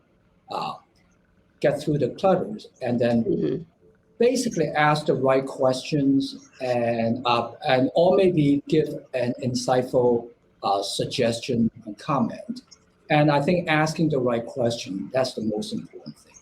get through the clutters, and then basically ask the right questions and or maybe give an insightful suggestion and comment. And I think asking the right question, that's the most important thing.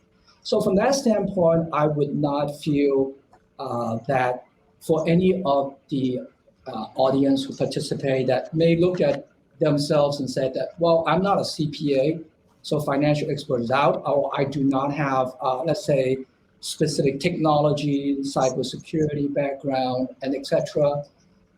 So from that standpoint, I would not feel that for any of the audience who participate that may look at themselves and say that, well, I'm not a CPA, so financial expert is out, or I do not have, let's say, specific technology, cybersecurity background, and etc.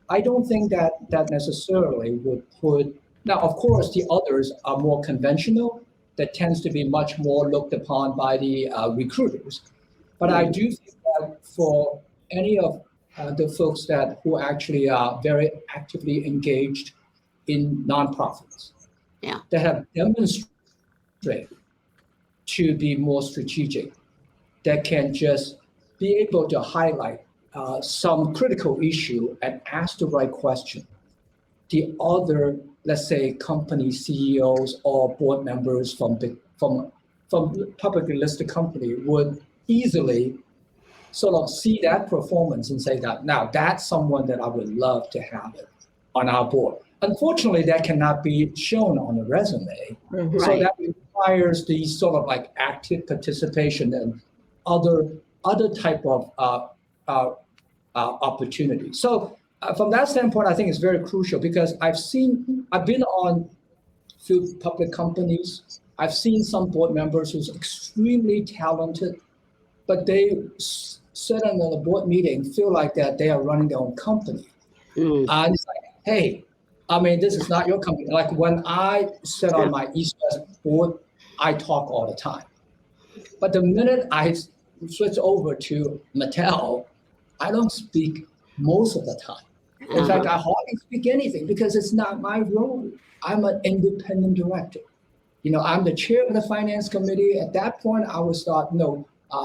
I don't think that necessarily would put. Now, of course, the others are more conventional. That tends to be much more looked upon by the recruiters. But I do think that for any of the folks who actually are very actively engaged in nonprofits, Yeah. that have demonstrated to be more strategic, that can just be able to highlight some critical issue and ask the right question. The other, let's say, company CEOs or board members from publicly listed company would easily sort of see that performance and say that now that's someone that I would love to have it on our board. Unfortunately, that cannot be shown on a resume. Mhm. So Right. that requires these sort of like active participation and other type of opportunities. So from that standpoint, I think it's very crucial because I've been on few public companies. I've seen some board members who's extremely talented, but they sit in a board meeting, feel like that they are running their own company. Mm. And it's like, hey, I mean, this is not your company. Like when I sit on my East West board, I talk all the time. But the minute I switch over to Mattel, I don't speak most of the time. In fact, I hardly speak anything because it's not my role. I'm an independent director. I'm the chair of the finance committee. At that point, I will start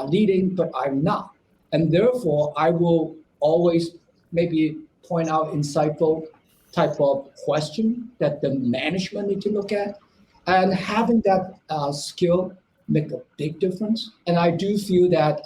leading, but I'm not. And therefore, I will always maybe point out insightful type of question that the management need to look at. And having that skill make a big difference. And I do feel that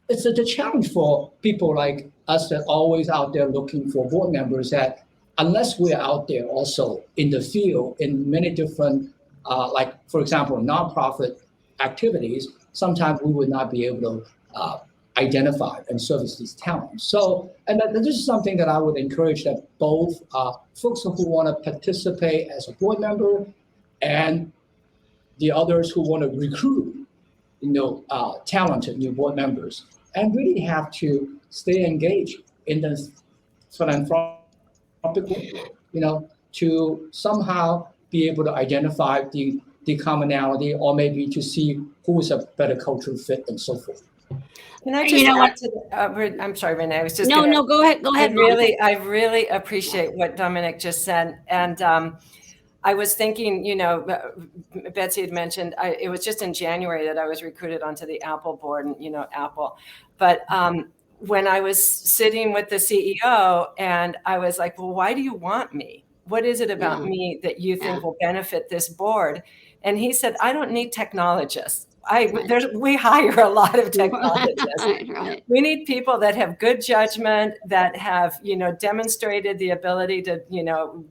it's a challenge for people like us that are always out there looking for board members that unless we're out there also in the field in many different, like, for example, nonprofit activities, sometimes we would not be able to identify and service these talents. So, and this is something that I would encourage that both folks who want to participate as a board member and the others who want to recruit, talented new board members, and really have to stay engaged in the philanthropic work, to somehow be able to identify the commonality or maybe to see who is a better cultural fit and so forth. Can I You just know add to I'm sorry, Renee. I was just No, gonna, no, go ahead. Go ahead. I really appreciate what Dominic just said. And I was thinking, Betsy had mentioned, it was just in January that I was recruited onto the Apple board and, Apple. But when I was sitting with the CEO and I was like, well, why do you want me? What is it about me that you think will benefit this board? And he said, I don't need technologists. We hire a lot of technologists. Right. We need people that have good judgment, that have, demonstrated the ability to,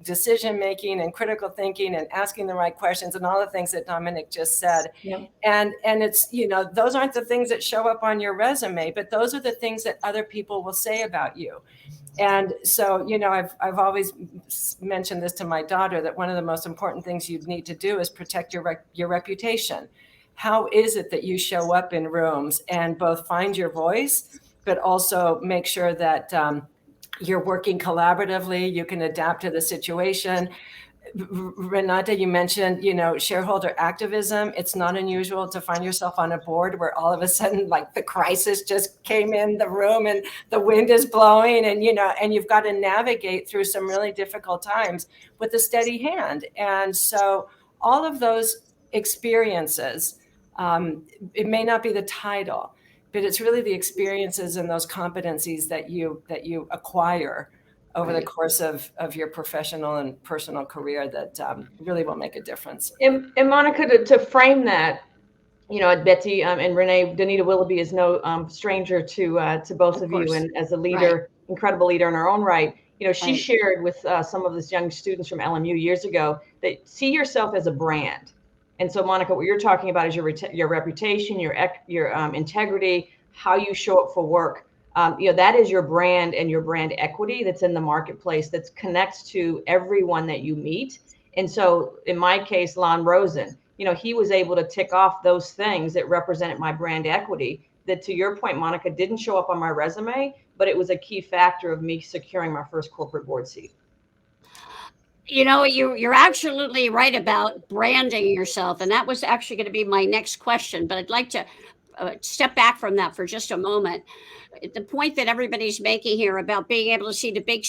decision making and critical thinking and asking the right questions and all the things that Dominic just said. Yep. And it's, those aren't the things that show up on your resume, but those are the things that other people will say about you. And so, I've always mentioned this to my daughter, that one of the most important things you need to do is protect your reputation. How is it that you show up in rooms and both find your voice, but also make sure that you're working collaboratively, you can adapt to the situation? Renata, you mentioned, shareholder activism. It's not unusual to find yourself on a board where all of a sudden, like, the crisis just came in the room and the wind is blowing and, and you've got to navigate through some really difficult times with a steady hand. And so all of those experiences, it may not be the title, but it's really the experiences and those competencies that you acquire over the course of your professional and personal career that really will make a difference. And Monica, to frame that, Betsy and Renee, Danita Willoughby is no stranger to both of you, and as a leader, incredible leader in her own right. She shared with some of these young students from LMU years ago that see yourself as a brand. And so, Monica, what you're talking about is your reputation, your integrity, how you show up for work. That is your brand and your brand equity that's in the marketplace that connects to everyone that you meet. And so, in my case, Lon Rosen, he was able to tick off those things that represented my brand equity that, to your point, Monica, didn't show up on my resume, but it was a key factor of me securing my first corporate board seat. You know, you're absolutely right about branding yourself. And that was actually going to be my next question, but I'd like to step back from that for just a moment. The point that everybody's making here about being able to see the big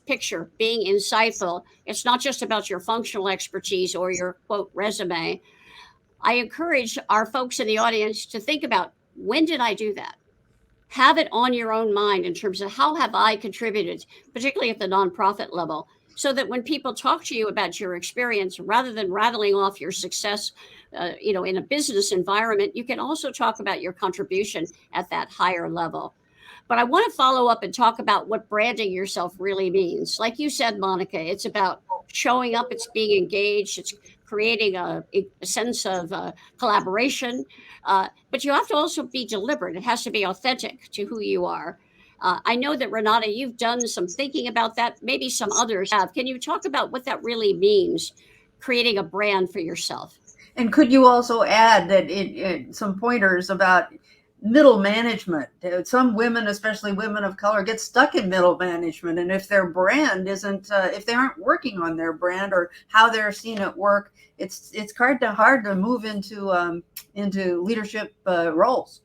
picture, being insightful, it's not just about your functional expertise or your quote resume. I encourage our folks in the audience to think about, when did I do that? Have it on your own mind in terms of how have I contributed, particularly at the nonprofit level, so that when people talk to you about your experience, rather than rattling off your success, in a business environment, you can also talk about your contribution at that higher level. But I want to follow up and talk about what branding yourself really means. Like you said, Monica, it's about showing up, it's being engaged, it's creating a sense of collaboration. But you have to also be deliberate. It has to be authentic to who you are. I know that, Renata, you've done some thinking about that. Maybe some others have. Can you talk about what that really means, creating a brand for yourself? And could you also add that some pointers about middle management? Some women, especially women of color, get stuck in middle management. And if their brand isn't, if they aren't working on their brand or how they're seen at work, it's hard to move into leadership roles.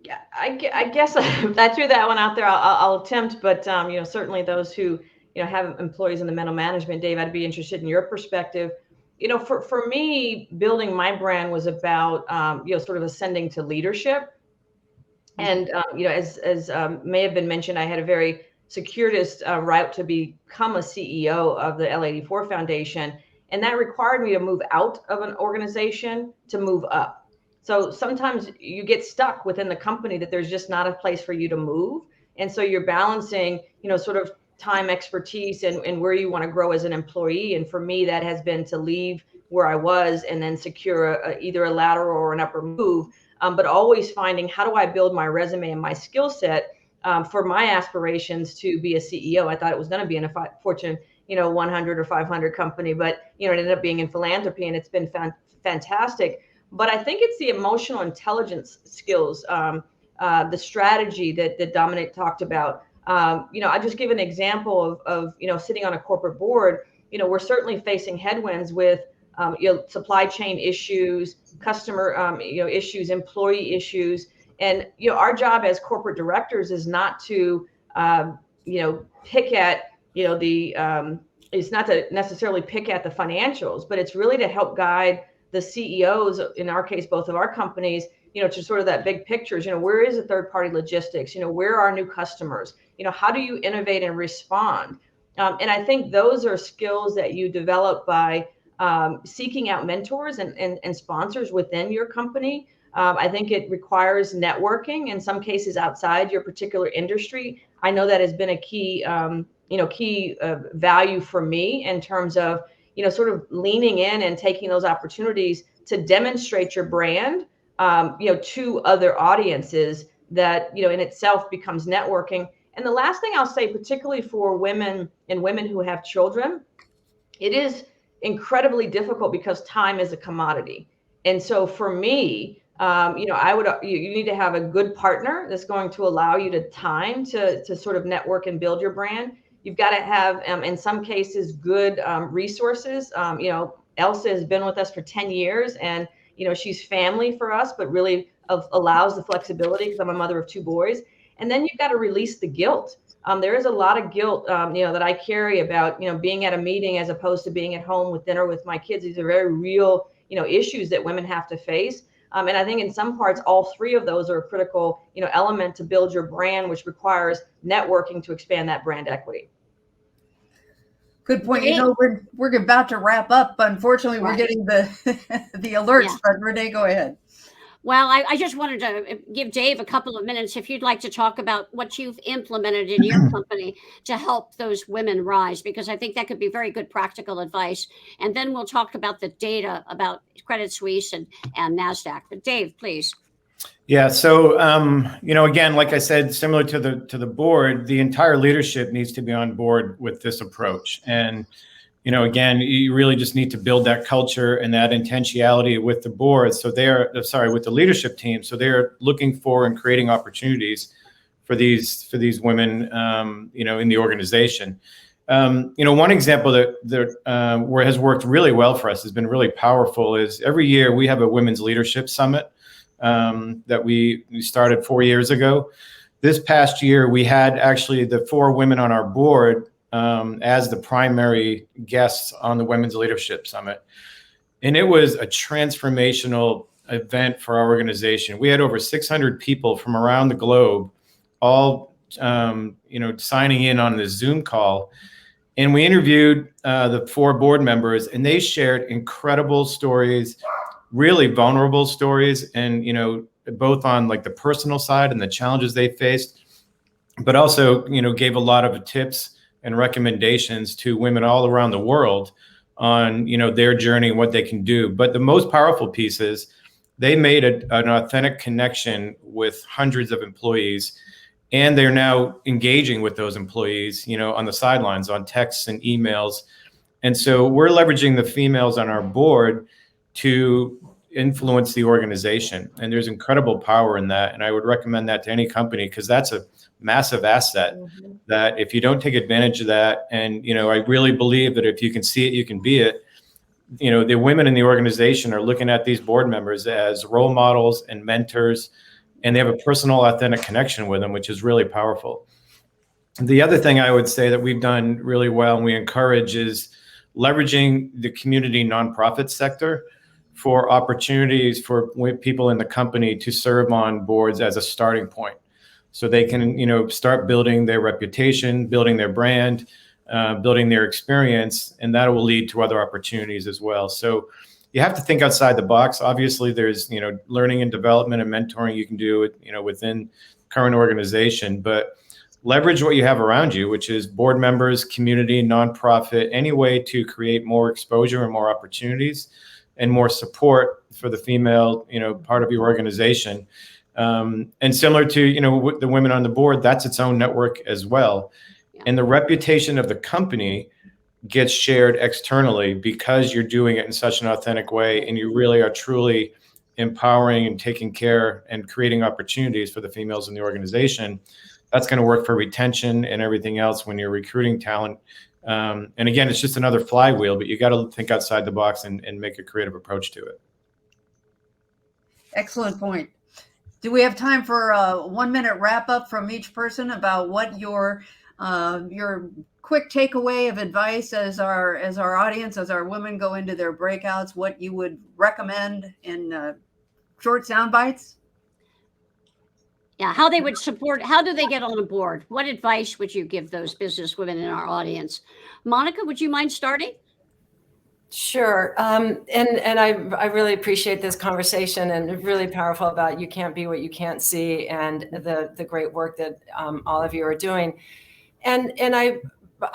Yeah, I guess if I threw that one out there, I'll attempt. But certainly those who have employees in the middle management, Dave, I'd be interested in your perspective. For me, building my brand was about sort of ascending to leadership. And as may have been mentioned, I had a very circuitous route to become a CEO of the L84 Foundation, and that required me to move out of an organization to move up. So sometimes you get stuck within the company that there's just not a place for you to move. And so you're balancing, sort of time, expertise, and where you want to grow as an employee. And for me, that has been to leave where I was and then secure either a lateral or an upper move, but always finding, how do I build my resume and my skill set for my aspirations to be a CEO. I thought it was going to be in a Fortune 100 or 500 company, but it ended up being in philanthropy, and it's been fantastic. But I think it's the emotional intelligence skills, the strategy that Dominic talked about. I just give an example of sitting on a corporate board. We're certainly facing headwinds with supply chain issues, customer issues, employee issues, and our job as corporate directors is not to pick at it's not to necessarily pick at the financials, but it's really to help guide the CEOs, in our case, both of our companies, to sort of that big pictures, where is the third party logistics? Where are our new customers? How do you innovate and respond? And I think those are skills that you develop by seeking out mentors and sponsors within your company. I think it requires networking in some cases outside your particular industry. I know that has been a key value for me in terms of, sort of leaning in and taking those opportunities to demonstrate your brand, to other audiences that, in itself becomes networking. And the last thing I'll say, particularly for women and women who have children, it is incredibly difficult because time is a commodity. And so for me, you need to have a good partner that's going to allow you to sort of network and build your brand. You've got to have, in some cases, good resources. Elsa has been with us for 10 years, and she's family for us, but really allows the flexibility because I'm a mother of 2 boys. And then you've got to release the guilt. There is a lot of guilt, that I carry about, being at a meeting as opposed to being at home with dinner with my kids. These are very real, issues that women have to face. And I think in some parts, all 3 of those are a critical, element to build your brand, which requires networking to expand that brand equity. Good point. We're about to wrap up. Unfortunately, we're getting the alerts, Yeah. but Renee, go ahead. Well, I just wanted to give Dave a couple of minutes if you'd like to talk about what you've implemented in your company to help those women rise, because I think that could be very good practical advice. And then we'll talk about the data about Credit Suisse and NASDAQ. But Dave, please. Yeah. So, again, like I said, similar to the board, the entire leadership needs to be on board with this approach. And, again, you really just need to build that culture and that intentionality with the board. So with the leadership team. So they're looking for and creating opportunities for these women, in the organization. One example that where has worked really well for us, has been really powerful, is every year we have a women's leadership summit that we started 4 years ago. This past year, we had actually the 4 women on our board as the primary guests on the Women's Leadership Summit. And it was a transformational event for our organization. We had over 600 people from around the globe, all, signing in on this Zoom call. And we interviewed the 4 board members, and they shared incredible stories, really vulnerable stories, and, both on like the personal side and the challenges they faced, but also, gave a lot of tips and recommendations to women all around the world on, their journey and what they can do. But the most powerful piece is they made an authentic connection with hundreds of employees, and they're now engaging with those employees, on the sidelines, on texts and emails. And so we're leveraging the females on our board to influence the organization. And there's incredible power in that. And I would recommend that to any company, because that's a massive asset that if you don't take advantage of that, and, I really believe that if you can see it, you can be it. The women in the organization are looking at these board members as role models and mentors, and they have a personal, authentic connection with them, which is really powerful. The other thing I would say that we've done really well and we encourage is leveraging the community nonprofit sector for opportunities for people in the company to serve on boards as a starting point. So they can, start building their reputation, building their brand, building their experience, and that will lead to other opportunities as well. So you have to think outside the box. Obviously, there's, learning and development and mentoring you can do, within current organization, but leverage what you have around you, which is board members, community, nonprofit, any way to create more exposure and more opportunities and more support for the female, part of your organization. And similar to, the women on the board, that's its own network as well. Yeah. And the reputation of the company gets shared externally because you're doing it in such an authentic way, and you really are truly empowering and taking care and creating opportunities for the females in the organization. That's going to work for retention and everything else when you're recruiting talent. And again, it's just another flywheel, but you got to think outside the box and make a creative approach to it. Excellent point. Do we have time for a 1-minute wrap up from each person about what your quick takeaway of advice as our audience, as our women go into their breakouts, what you would recommend in short sound bites? Yeah, how they would support, how do they get on a board? What advice would you give those business women in our audience? Monica, would you mind starting? Sure. And I really appreciate this conversation, and really powerful about you can't be what you can't see, and the great work that all of you are doing. And I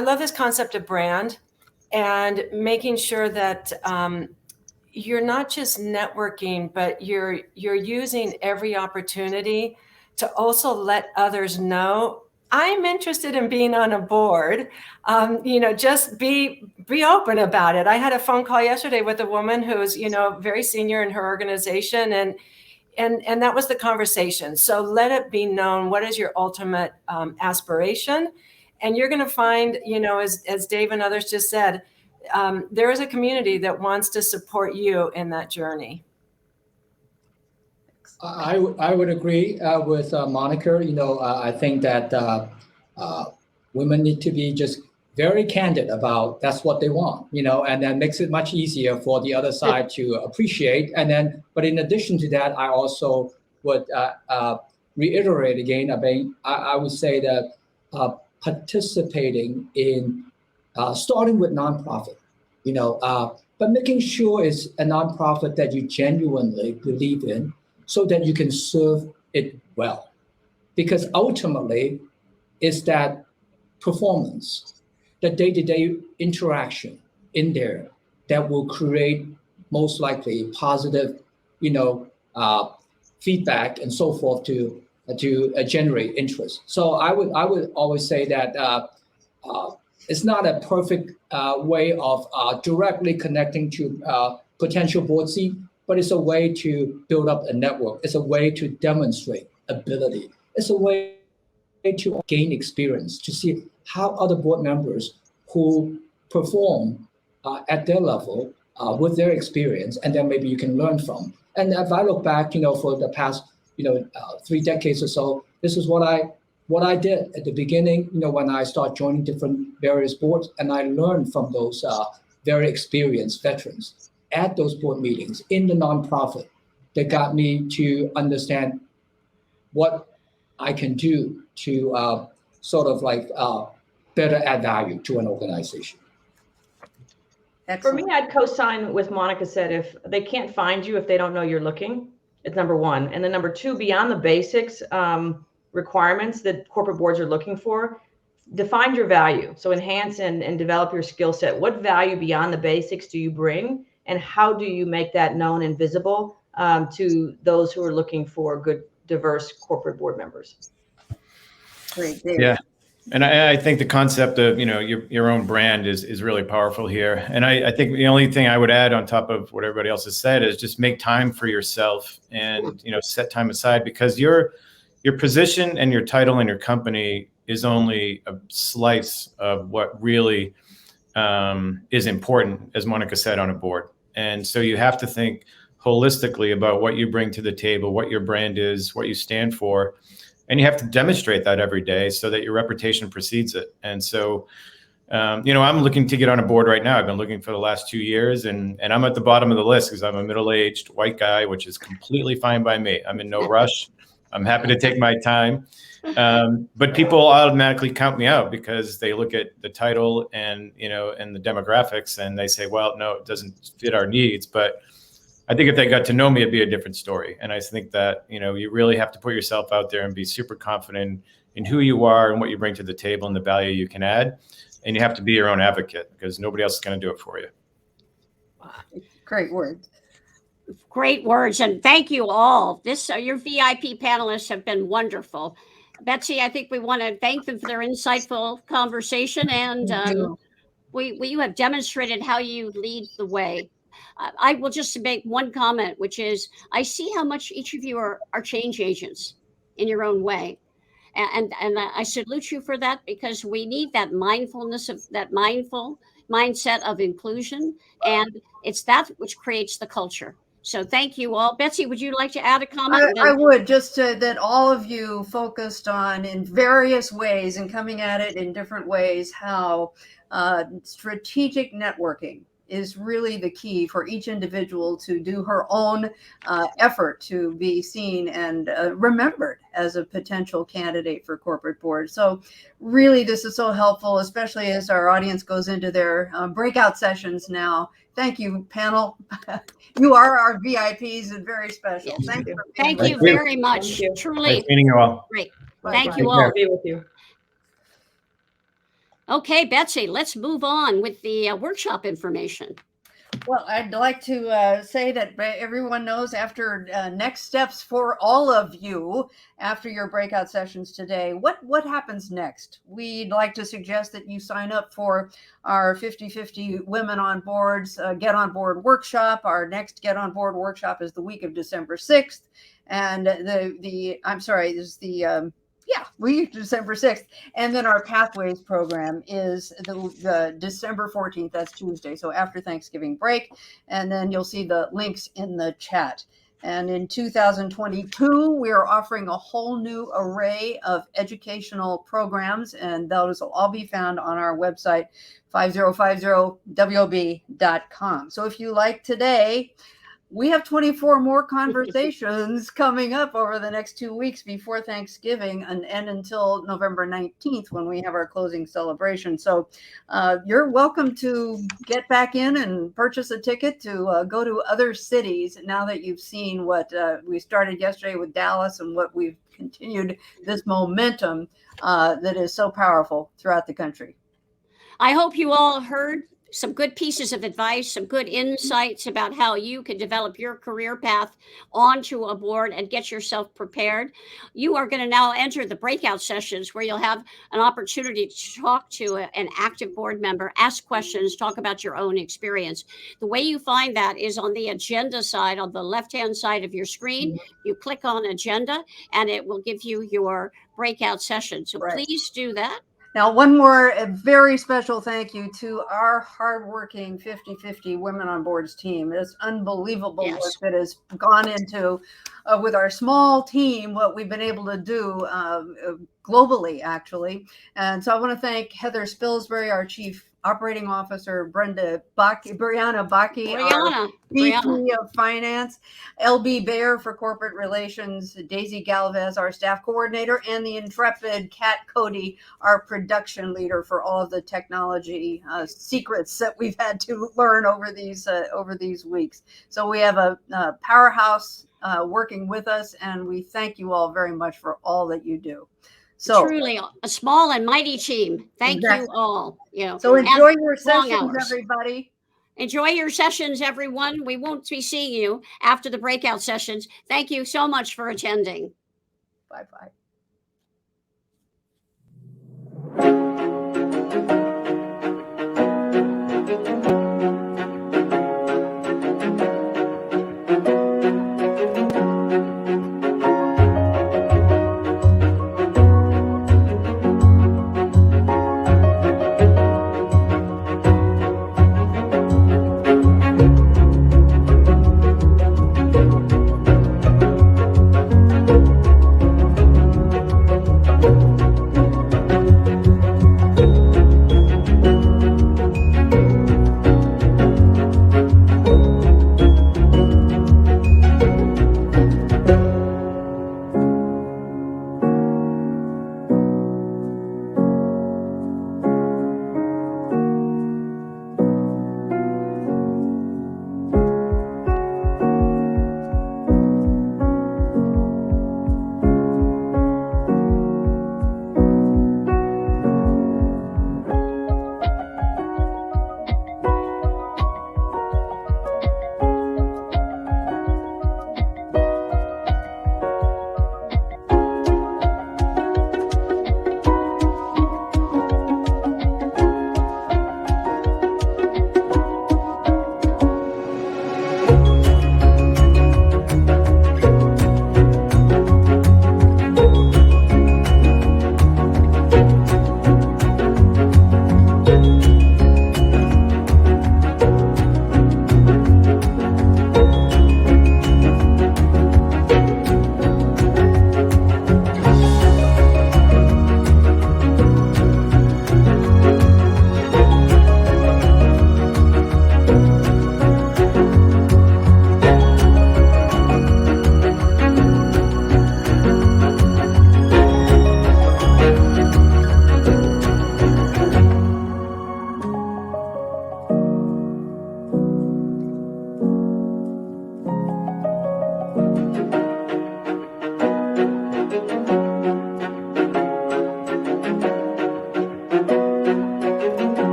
love this concept of brand and making sure that you're not just networking, but you're using every opportunity to also let others know, I'm interested in being on a board. Just be open about it. I had a phone call yesterday with a woman who's, very senior in her organization, and that was the conversation. So let it be known, what is your ultimate aspiration? And you're going to find, as Dave and others just said, there is a community that wants to support you in that journey. I would agree with Monica. I think that women need to be just very candid about that's what they want, and that makes it much easier for the other side to appreciate. But in addition to that, I also would reiterate again, I would say that participating in starting with nonprofit, but making sure it's a nonprofit that you genuinely believe in, so that you can serve it well. Because ultimately, it's that performance, the day-to-day interaction in there that will create most likely positive, feedback and so forth to generate interest. So I would always say that it's not a perfect way of directly connecting to potential board seat, but it's a way to build up a network. It's a way to demonstrate ability. It's a way to gain experience, to see how other board members who perform at their level with their experience, and then maybe you can learn from. And if I look back, for the past, 3 decades or so, this is what I did at the beginning, when I started joining different various boards, and I learned from those very experienced veterans at those board meetings in the nonprofit that got me to understand what I can do to better add value to an organization. For me, I'd co-sign with Monica said, if they can't find you, if they don't know you're looking, it's number one. And then number two, beyond the basics requirements that corporate boards are looking for, define your value. So enhance and develop your skill set. What value beyond the basics do you bring? And how do you make that known and visible to those who are looking for good, diverse corporate board members? Great, Dave. Yeah. And I think the concept of, your own brand is really powerful here. And I think the only thing I would add on top of what everybody else has said is just make time for yourself and, set time aside, because your position and your title in your company is only a slice of what really is important, as Monica said, on a board. And so you have to think holistically about what you bring to the table, what your brand is, what you stand for. And you have to demonstrate that every day so that your reputation precedes it. And so, I'm looking to get on a board right now. I've been looking for the last 2 years, and I'm at the bottom of the list because I'm a middle-aged white guy, which is completely fine by me. I'm in no rush. I'm happy to take my time. But people automatically count me out because they look at the title and, and the demographics, and they say, well, no, it doesn't fit our needs. But I think if they got to know me, it'd be a different story. And I think that, you really have to put yourself out there and be super confident in who you are and what you bring to the table and the value you can add. And you have to be your own advocate because nobody else is going to do it for you. Great words. Great words. And thank you all. Your VIP panelists have been wonderful. Betsy, I think we want to thank them for their insightful conversation. And you have demonstrated how you lead the way. I will just make one comment, which is I see how much each of you are change agents in your own way. And I salute you for that, because we need that mindfulness of that mindful mindset of inclusion. And it's that which creates the culture. So thank you all. Betsy, would you like to add a comment? I would, just that all of you focused on in various ways and coming at it in different ways, how strategic networking is really the key for each individual to do her own effort to be seen and remembered as a potential candidate for corporate board. So really, this is so helpful, especially as our audience goes into their breakout sessions now. Thank you, panel. You are our VIPs and very special. Yes. Thank you. Thank you very much. Truly. Nice meeting you all. Great. Bye. Thank you Take all. care. Be with you. Okay, Betsy, let's move on with the workshop information. Well, I'd like to say that everyone knows after next steps for all of you after your breakout sessions today, what happens next? We'd like to suggest that you sign up for our 50-50 Women on Boards Get On Board workshop. Our next Get On Board workshop is the week of December 6th. And week December 6th. And then our Pathways program is the December 14th. That's Tuesday. So after Thanksgiving break. And then you'll see the links in the chat. And in 2022, we are offering a whole new array of educational programs, and those will all be found on our website, 5050wob.com. So if you like today, we have 24 more conversations coming up over the next 2 weeks before Thanksgiving and until November 19th when we have our closing celebration. So you're welcome to get back in and purchase a ticket to go to other cities now that you've seen what we started yesterday with Dallas and what we've continued this momentum that is so powerful throughout the country. I hope you all heard some good pieces of advice, some good insights about how you can develop your career path onto a board and get yourself prepared. You are going to now enter the breakout sessions where you'll have an opportunity to talk to an active board member, ask questions, talk about your own experience. The way you find that is on the agenda side, on the left-hand side of your screen. You click on agenda and it will give you your breakout session. So Right. please do that. Now, one more very special thank you to our hardworking 50/50 Women on Boards team. It's unbelievable Yes. work that has gone into, with our small team, what we've been able to do globally, actually. And so I want to thank Heather Spilsbury, our Chief Operating Officer, Brianna Baki, our VP of Finance, LB Baer for Corporate Relations, Daisy Galvez, our Staff Coordinator, and the intrepid Kat Cody, our Production Leader, for all of the technology secrets that we've had to learn over these weeks. So we have a powerhouse working with us, and we thank you all very much for all that you do. So Truly a small and mighty team. Thank Exactly. you all. So enjoy your long sessions, hours. everybody. Enjoy your sessions, everyone. We won't be seeing you after the breakout sessions. Thank you so much for attending. Bye-bye.